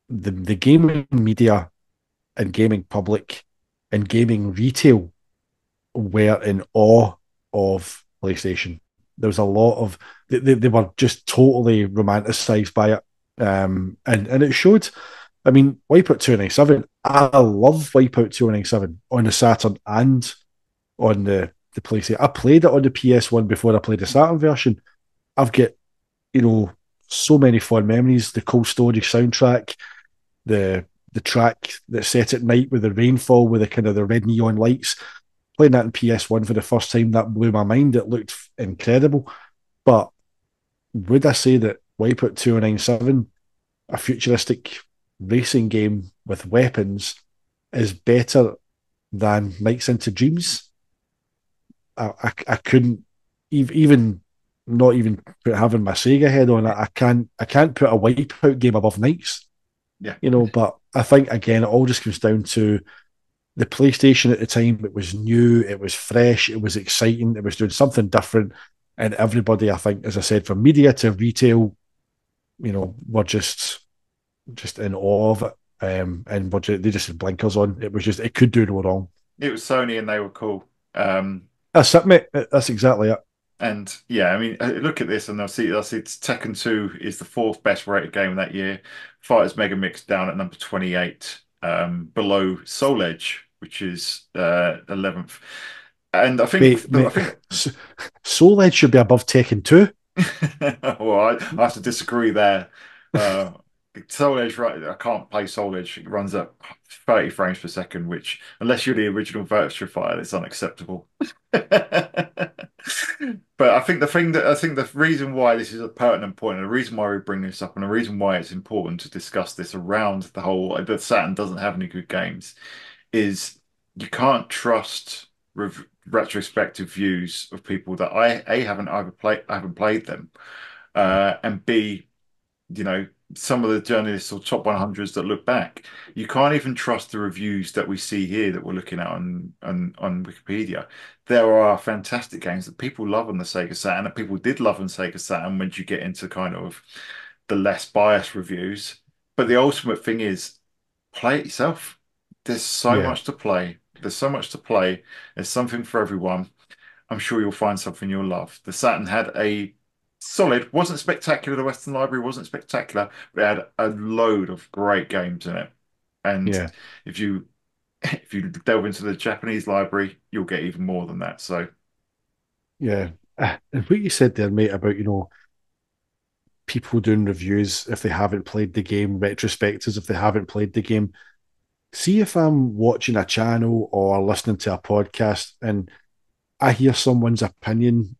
the gaming media and gaming public and gaming retail were in awe of PlayStation. There was a lot of they were just totally romanticized by it, and it showed. I mean, Wipeout 297. I love Wipeout 297 on the Saturn and on the PlayStation. I played it on the PS1 before I played the Saturn version. I've got so many fond memories. The Cold Storage soundtrack, the track that's set at night with the rainfall, with the kind of the red neon lights. Playing that in PS1 for the first time, that blew my mind. It looked incredible. But would I say that Wipeout 297, a futuristic racing game with weapons is better than Nights into Dreams. I couldn't even not even having my Sega head on it. I can't put a Wipeout game above Nights, Yeah. But I think again it all just comes down to the PlayStation at the time. It was new, it was fresh, it was exciting, it was doing something different, and everybody, I think, as I said, from media to retail, were just in awe of it. And they just had blinkers on. It was just it could do no wrong. It was Sony and they were cool. That's it, mate. That's exactly it. And yeah, I mean, look at this, and I see Tekken 2 is the fourth best rated game that year. Fighters Mega Mix down at number 28, below Soul Edge, which is 11th. And I think Mate, Soul Edge should be above Tekken 2. well, I have to disagree there. Uh, Soul Edge, right? I can't play Soul Edge. It runs at 30 frames per second, which, unless you're the original Virtua Fighter, it's unacceptable. But I think the reason why this is a pertinent point, and the reason why we bring this up, and the reason why it's important to discuss this around the whole that Saturn doesn't have any good games, is you can't trust retrospective views of people that I haven't played them, and B, some of the journalists or top 100s that look back, you can't even trust the reviews that we see here that we're looking at on Wikipedia. There are fantastic games that people love on the Sega Saturn, and people did love on Sega Saturn once you get into kind of the less biased reviews. But the ultimate thing is play it yourself. There's so Yeah, much to play. There's so much to play. There's something for everyone. I'm sure you'll find something you'll love. The Saturn had a solid, wasn't spectacular. The Western Library wasn't spectacular, but it had a load of great games in it. And yeah, if you if you delve into the Japanese library, you'll get even more than that. So yeah. And what you said there, mate, about people doing reviews if they haven't played the game, retrospectives if they haven't played the game. See if I'm watching a channel or listening to a podcast and I hear someone's opinion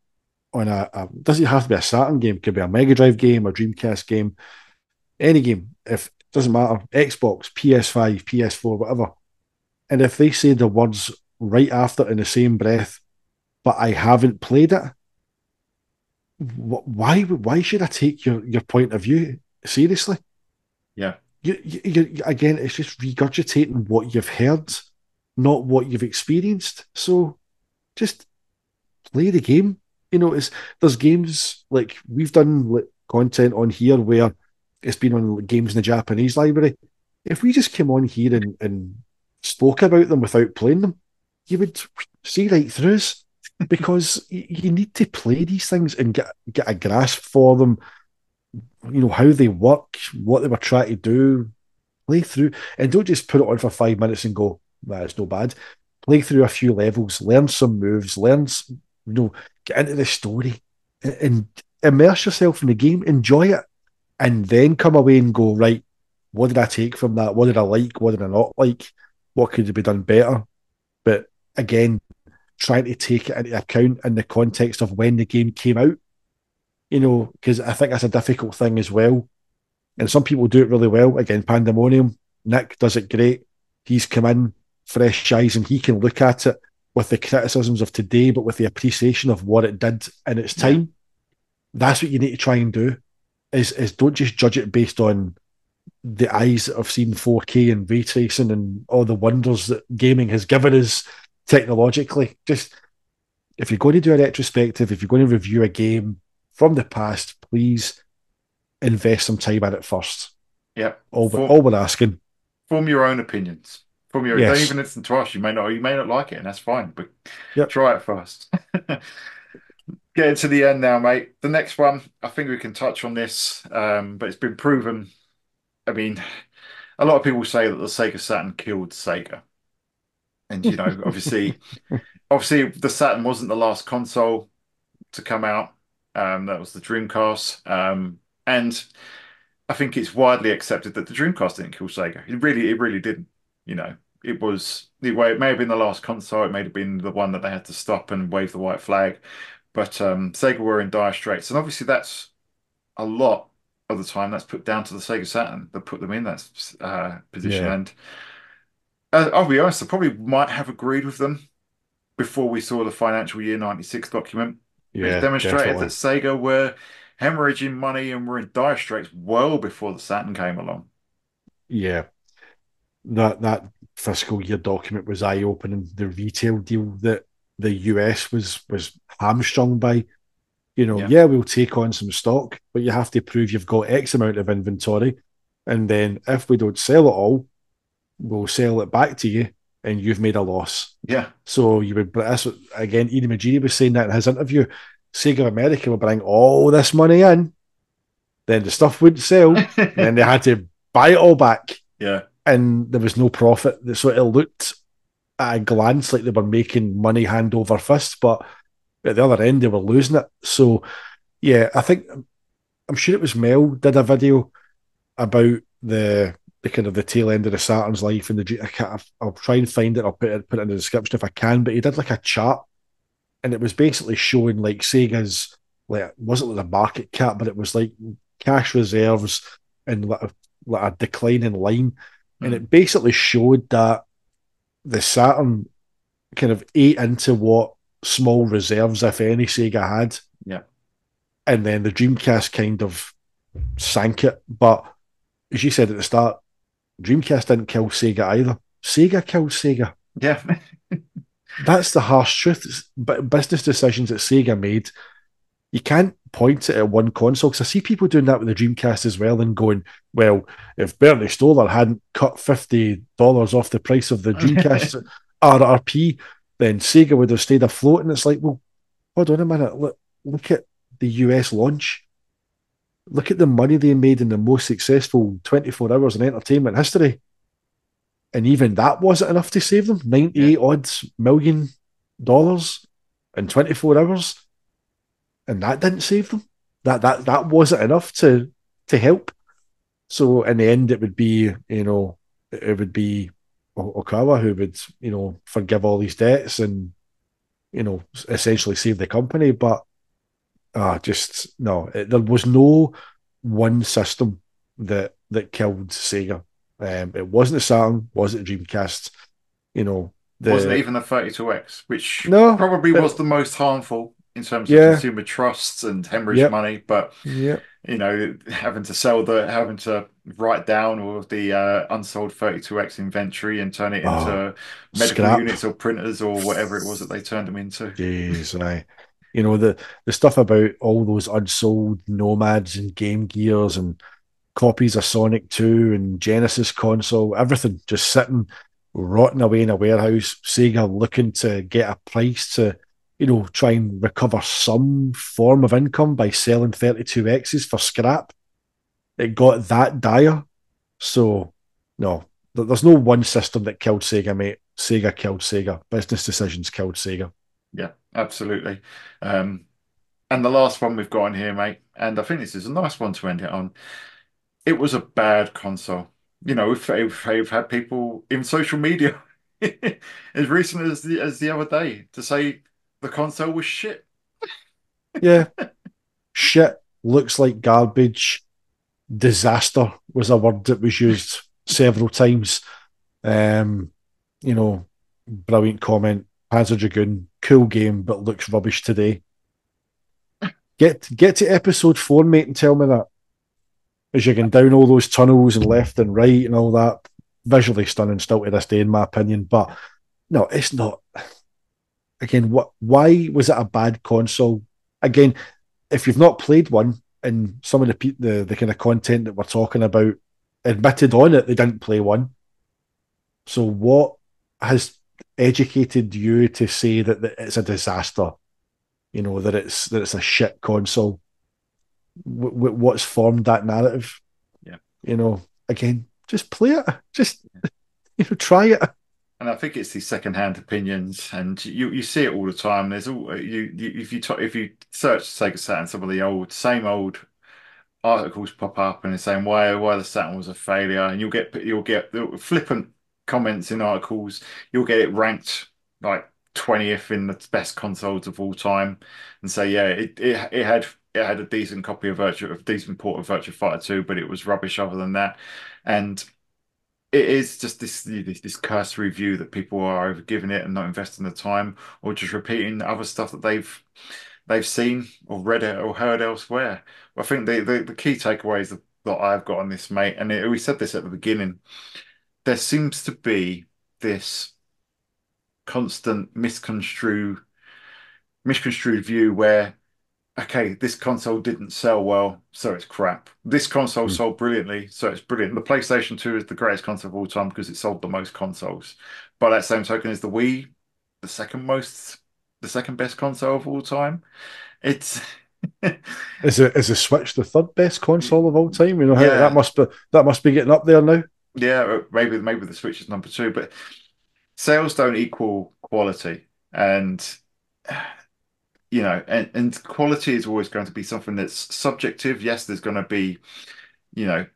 on a doesn't have to be a Saturn game, it could be a Mega Drive game, a Dreamcast game, any game. If it doesn't matter, Xbox, PS5, PS4, whatever. And if they say the words right after in the same breath, but I haven't played it, why should I take your point of view seriously? yeah, Again, it's just regurgitating what you've heard, not what you've experienced. So just play the game. There's games like we've done like, content on here where it's been on games in the Japanese library. If we just came on here and spoke about them without playing them, you would see right through us because you need to play these things and get a grasp for them. How they work, what they were trying to do. Play through and don't just put it on for 5 minutes and go, "Nah, it's no bad." Play through a few levels, learn some moves, get into the story and immerse yourself in the game, enjoy it, and then come away and go, right, what did I take from that? What did I like? What did I not like? What could have been done better? But again, trying to take it into account in the context of when the game came out, because I think that's a difficult thing as well. And some people do it really well. Again, Pandemonium, Nick does it great. He's come in, fresh eyes, and he can look at it with the criticisms of today, but with the appreciation of what it did in its yeah, time. That's what you need to try and do. Is don't just judge it based on the eyes that have seen 4K and ray tracing and all the wonders that gaming has given us technologically. Just if you're going to do a retrospective, if you're going to review a game from the past, please invest some time in it first. yeah. All we're asking. Form your own opinions. Don't Yes. even listen to us. You may not like it, and that's fine. But Yep. try it first. Getting to the end now, mate. The next one, I think we can touch on this, but it's been proven. I mean, a lot of people say that the Sega Saturn killed Sega, and obviously, the Saturn wasn't the last console to come out. That was the Dreamcast, and I think it's widely accepted that the Dreamcast didn't kill Sega. It really didn't. You know, it may have been the last console. It may have been the one that they had to stop and wave the white flag. But Sega were in dire straits, and obviously that's a lot of the time that's put down to the Sega Saturn that put them in that position. Yeah, And I'll be honest, I probably might have agreed with them before we saw the financial year 96 document, which yeah, demonstrated that definitely. Sega were hemorrhaging money and were in dire straits well before the Saturn came along. Yeah, that fiscal year document was eye opening. The retail deal that the US was hamstrung by. Yeah. Yeah, we'll take on some stock, but you have to prove you've got X amount of inventory. And then if we don't sell it all, we'll sell it back to you and you've made a loss. Yeah. So you would, that's what, again, Edie Majidi was saying that in his interview. Sega America will bring all this money in, then the stuff wouldn't sell, and then they had to buy it all back, Yeah. and there was no profit. So it looked at a glance like they were making money hand over fist, but at the other end, they were losing it. So, yeah, I think I'm sure it was Mel did a video about the kind of the tail end of the Saturn's life and I'll try and find it. I'll put it in the description if I can. But he did like a chart, and it was basically showing like Sega's like it wasn't like the market cap, but it was like cash reserves and like a declining line, and Mm. it basically showed that the Saturn kind of ate into what small reserves, if any, Sega had, Yeah. and then the Dreamcast kind of sank it. But as you said at the start, Dreamcast didn't kill Sega either. Sega killed Sega. Yeah. That's the harsh truth. But business decisions that Sega made, you can't point it at one console because I see people doing that with the Dreamcast as well and going, well, if Bernie Stolar hadn't cut $50 off the price of the Dreamcast RRP, then Sega would have stayed afloat. And it's like, well, hold on a minute. Look at the US launch. Look at the money they made in the most successful 24 hours in entertainment history. And even that wasn't enough to save them. Yeah. 98 odd $1 million in 24 hours. And that didn't save them. That wasn't enough to help. So in the end, it would be Okawa who would, forgive all these debts and, essentially save the company. But just no, there was no one system that killed Sega. It wasn't the Saturn, wasn't the Dreamcast. You know Wasn't the even the 32X, which no, probably it, was the most harmful in terms of yeah, consumer trusts and hemorrhage yep, money. But yep. having to write down all of the unsold 32X inventory and turn it Oh, into medical scrap. units or printers or whatever it was that they turned them into. Jeez, I. The stuff about all those unsold Nomads and Game Gears and copies of Sonic 2 and Genesis console, everything just sitting, rotting away in a warehouse. Sega looking to get a price to, try and recover some form of income by selling 32Xs for scrap. It got that dire. So, no, there's no one system that killed Sega, mate. Sega killed Sega. Business decisions killed Sega. Yeah, absolutely. Um, and the last one we've got on here, mate, and I think this is a nice one to end it on. It was a bad console. We've had people in social media as recent as the other day to say the console was shit. Yeah, shit, looks like garbage. Disaster was a word that was used several times. Um, Brilliant comment. Panzer Dragoon, cool game, but looks rubbish today. Get to episode 4, mate, and tell me that. As you're going down all those tunnels and left and right and all that. Visually stunning still to this day, in my opinion. But no, it's not. Again, why was it a bad console? Again, if you've not played one and some of the kind of content that we're talking about admitted on it, they didn't play one. So what has educated you to say that it's a disaster? That it's a shit console. What's formed that narrative? Yeah. Again, just play it. Just try it. And I think it's these second-hand opinions, and you see it all the time. There's all if you search Sega Saturn, some of the same old articles pop up and it's saying why the Saturn was a failure, and you'll get flippant comments in articles. You'll get it ranked like 20th in the best consoles of all time, and say yeah, it had it had a decent copy of a decent port of Virtua Fighter 2, but it was rubbish other than that. And it is just this cursory view that people are overgiving it and not investing the time, or just repeating other stuff that they've seen or read it or heard elsewhere. I think the key takeaways that I've got on this, mate, and we said this at the beginning, there seems to be this constant misconstrued view where, okay, this console didn't sell well, so it's crap. This console Mm. sold brilliantly, so it's brilliant. The PlayStation 2 is the greatest console of all time because it sold the most consoles. By that same token, is the Wii the the second best console of all time? It's Is the Switch the third best console of all time? You know how yeah, that must be getting up there now. yeah. Maybe the Switch is number two, but sales don't equal quality, and and quality is always going to be something that's subjective. Yes, there's going to be, you know,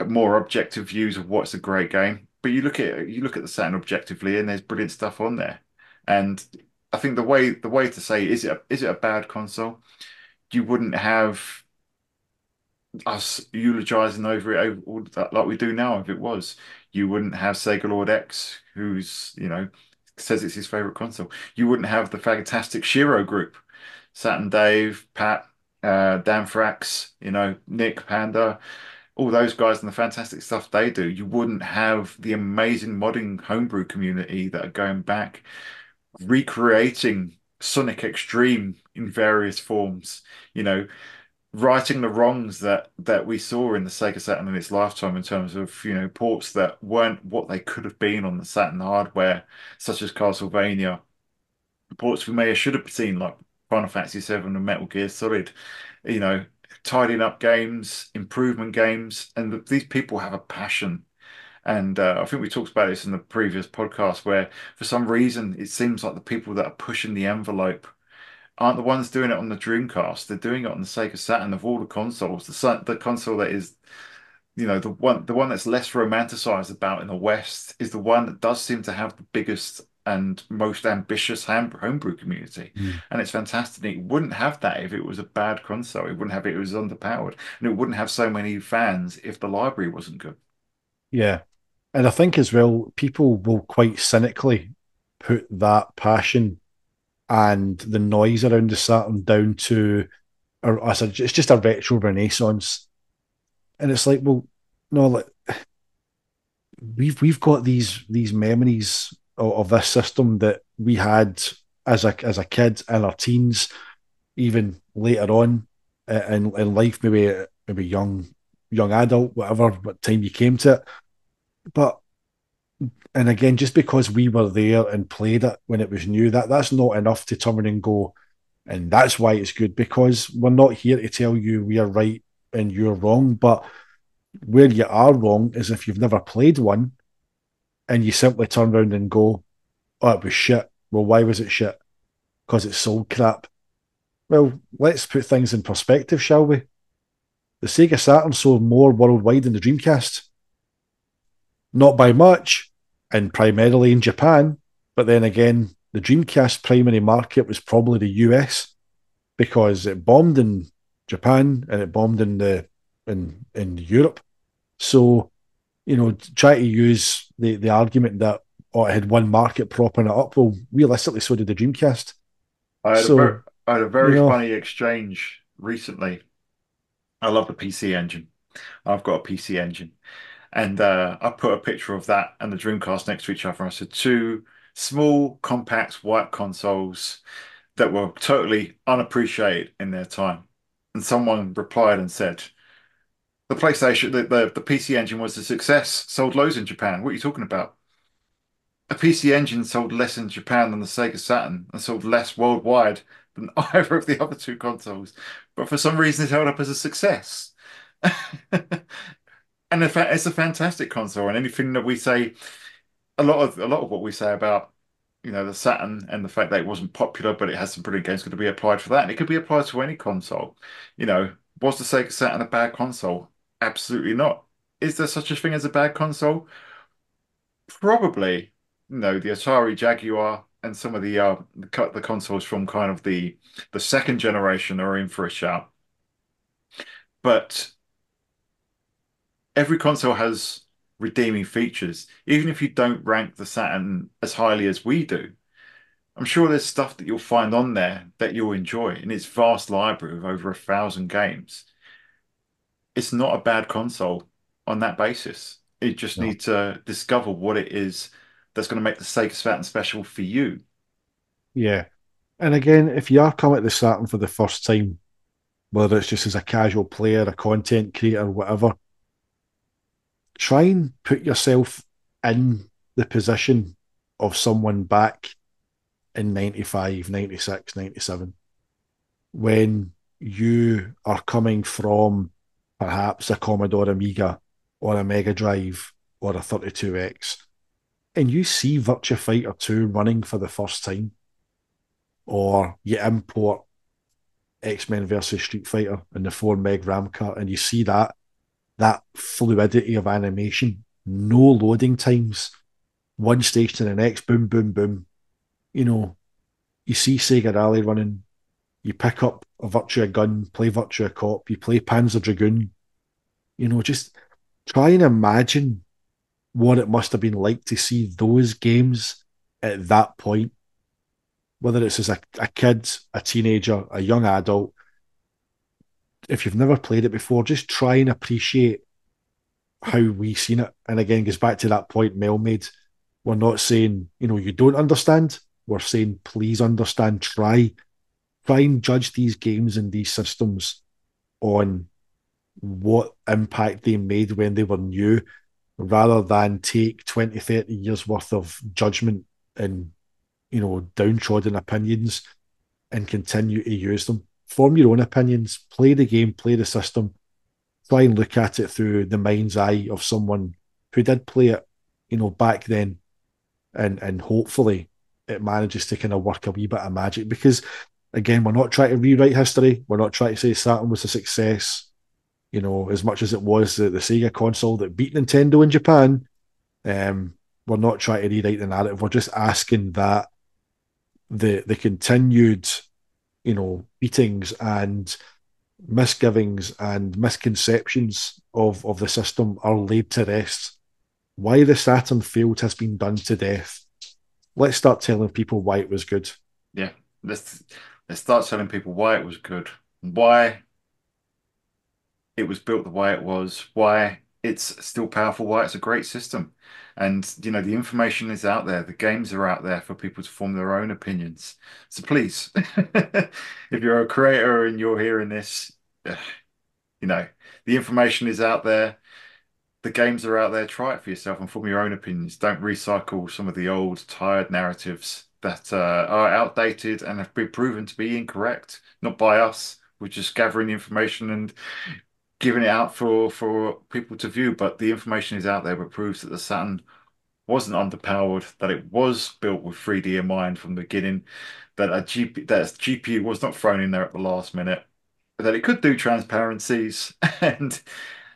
more objective views of what's a great game. But you look at the Saturn objectively, and there's brilliant stuff on there. And I think the way to say is it a bad console? You wouldn't have us eulogizing over it all that, like we do now if it was. You wouldn't have Sega Lord X, who's says it's his favorite console. You wouldn't have the fantastic Shiro group, Saturn Dave, Pat, Dan Frax, Nick Panda, all those guys and the fantastic stuff they do. You wouldn't have the amazing modding homebrew community that are going back, recreating Sonic Extreme in various forms, you know, righting the wrongs that we saw in the Sega Saturn in its lifetime in terms of, ports that weren't what they could have been on the Saturn hardware, such as Castlevania, ports we may have should have seen like Final Fantasy VII and Metal Gear Solid, you know, tidying up games, improvement games, and these people have a passion. And I think we talked about this in the previous podcast, where for some reason it seems like the people that are pushing the envelope aren't the ones doing it on the Dreamcast. They're doing it on the Sega Saturn of all the consoles. The console that is, the one that's less romanticized about in the West is the one that does seem to have the biggest and most ambitious homebrew community. Mm. And it's fantastic. It wouldn't have that if it was a bad console. It wouldn't have it if it was underpowered. And it wouldn't have so many fans if the library wasn't good. Yeah. And I think as well, people will quite cynically put that passion and the noise around the Saturn down to, or as it's just a retro renaissance. And it's like, well, no, like we've got these memories of this system that we had as a kid and our teens, even later on in life, maybe young adult, whatever what time you came to it. But and again, just because we were there and played it when it was new, that's not enough to turn and go, and that's why it's good, because we're not here to tell you we are right and you're wrong. But where you are wrong is if you've never played one and you simply turn around and go, oh, it was shit. Well, why was it shit? Because it sold crap. Well, let's put things in perspective, shall we? The Sega Saturn sold more worldwide than the Dreamcast. Not by much, and primarily in Japan. But then again, the Dreamcast primary market was probably the US because it bombed in Japan and it bombed in Europe. So, try to use the argument that it had one market propping it up. Well, realistically, so did the Dreamcast. I had a very, So, I had a you very know, funny exchange recently. I love the PC Engine. I've got a PC Engine. And I put a picture of that and the Dreamcast next to each other. I said, two small, compact, white consoles that were totally unappreciated in their time. And someone replied and said, the PlayStation, the PC Engine was a success, sold loads in Japan. What are you talking about? A PC Engine sold less in Japan than the Sega Saturn and sold less worldwide than either of the other two consoles. But for some reason, it held up as a success. And in fact, it's a fantastic console, and anything that we say, a lot of what we say about, the Saturn and the fact that it wasn't popular, but it has some brilliant games, could be applied for that, and it could be applied to any console. Was the Sega Saturn a bad console? Absolutely not. Is there such a thing as a bad console? Probably. The Atari Jaguar. and some of the consoles from kind of the second generation are in for a shout. But every console has redeeming features, even if you don't rank the Saturn as highly as we do. I'm sure there's stuff that you'll find on there that you'll enjoy in its vast library of over 1,000 games. It's not a bad console on that basis. You just No. need to discover what it is that's going to make the Sega Saturn special for you. Yeah. And again, if you are coming at the Saturn for the first time, whether it's just as a casual player, a content creator, whatever, try and put yourself in the position of someone back in 95, 96, 97, when you are coming from perhaps a Commodore Amiga or a Mega Drive or a 32X, and you see Virtua Fighter 2 running for the first time, or you import X-Men versus Street Fighter in the 4 meg RAM cart, and you see that fluidity of animation, no loading times, one stage to the next, boom, boom, boom. You know, you see Sega Rally running, you pick up a Virtua Gun, play Virtua Cop, you play Panzer Dragoon. Just try and imagine what it must have been like to see those games at that point, whether it's as a kid, a teenager, a young adult. If you've never played it before, just try and appreciate how we seen it. And again, goes back to that point Mel made. We're not saying, you don't understand. We're saying, please understand. Try and judge these games and these systems on what impact they made when they were new, rather than take 20, 30 years worth of judgment and, downtrodden opinions and continue to use them. Form your own opinions, play the game, play the system, try and look at it through the mind's eye of someone who did play it, back then, and hopefully it manages to kind of work a wee bit of magic. Because again, we're not trying to rewrite history. We're not trying to say Saturn was a success, as much as it was the Sega console that beat Nintendo in Japan. We're not trying to rewrite the narrative. We're just asking that the continued, beatings and misgivings and misconceptions of the system are laid to rest. Why the Saturn failed has been done to death. Let's start telling people why it was good. Yeah, let's start telling people why it was good, why it was built the way it was, why it's still powerful, why it's a great system. And the information is out there, the games are out there for people to form their own opinions. So please, if you're a creator and you're hearing this, the information is out there. The games are out there. Try it for yourself and form your own opinions. Don't recycle some of the old, tired narratives that are outdated and have been proven to be incorrect. Not by us. We're just gathering the information and giving it out for people to view. But the information is out there, but proves that the Saturn wasn't underpowered, that it was built with 3D in mind from the beginning, that GPU was not thrown in there at the last minute, that it could do transparencies and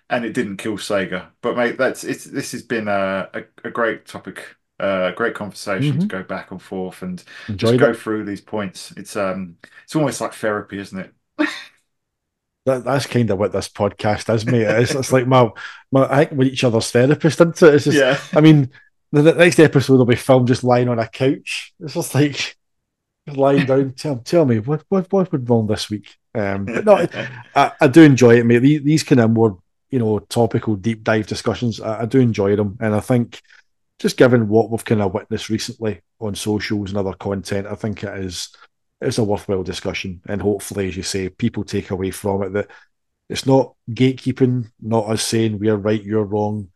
it didn't kill Sega. But mate, this has been a great topic, great conversation to go back and forth and just Enjoyed go it. through these points. It's almost like therapy, isn't it? That's kind of what this podcast is, mate. It's like I think we're each other's therapist, isn't it? It's just, Yeah. I mean, the next episode will be filmed just lying on a couch. It's just like lying down. Tell me what went wrong this week. But no, I do enjoy it, mate. These kind of more topical deep dive discussions, I do enjoy them, and I think just given what we've kind of witnessed recently on socials and other content, I think it's a worthwhile discussion, and hopefully, as you say, people take away from it that it's not gatekeeping, not us saying we're right, you're wrong.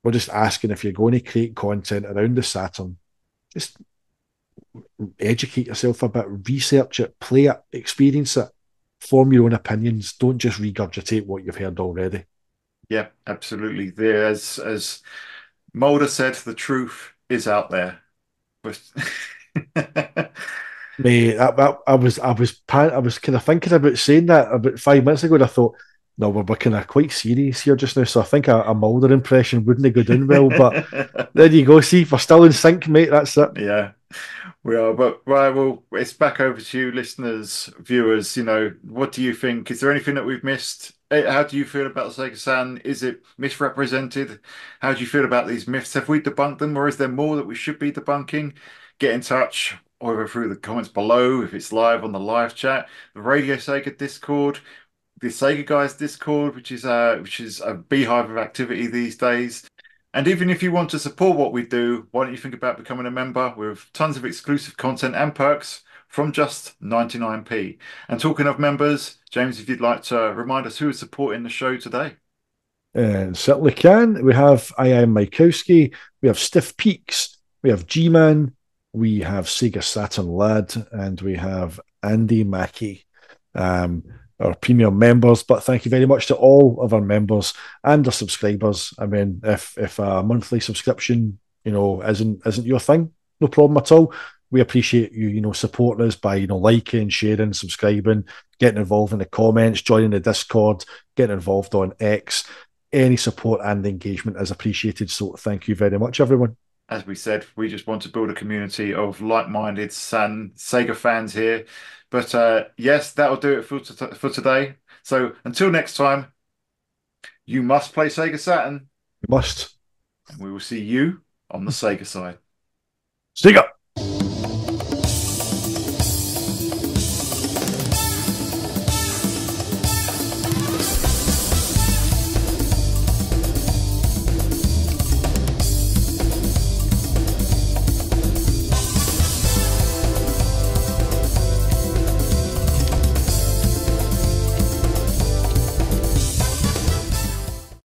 We're just asking, if you're going to create content around the Saturn, just educate yourself a bit, research it, play it, experience it, form your own opinions. Don't just regurgitate what you've heard already. Yeah, absolutely. As Mulder said, the truth is out there. But Mate, I was kind of thinking about saying that about 5 minutes ago, and I thought, no, we're kind of quite serious here just now, so I think a Mulder impression wouldn't go down well. But there you go. See, we're still in sync, mate. That's it. Yeah. We are, but right, well, it's back over to you, listeners, viewers. What do you think? Is there anything that we've missed? How do you feel about the Sega Saturn? Is it misrepresented? How do you feel about these myths? Have we debunked them, or is there more that we should be debunking? Get in touch, either through the comments below, if it's live on the live chat, the Radio Sega Discord, the Sega Guys Discord, which is a beehive of activity these days. And even if you want to support what we do, why don't you think about becoming a member with tons of exclusive content and perks from just 99p. And talking of members, James, if you'd like to remind us who is supporting the show today. Certainly can. We have I Am Mikowski, we have Stiff Peaks, we have G-Man, we have Sega Saturn Lad, and we have Andy Mackey, our premium members. But thank you very much to all of our members and our subscribers. I mean, if a monthly subscription, isn't your thing, no problem at all. We appreciate you, supporting us by, liking, sharing, subscribing, getting involved in the comments, joining the Discord, getting involved on X. Any support and engagement is appreciated. So thank you very much, everyone. As we said, we just want to build a community of like-minded Sega fans here. But yes, that'll do it for today. So until next time, you must play Sega Saturn. You must. And we will see you on the Sega side. Sega!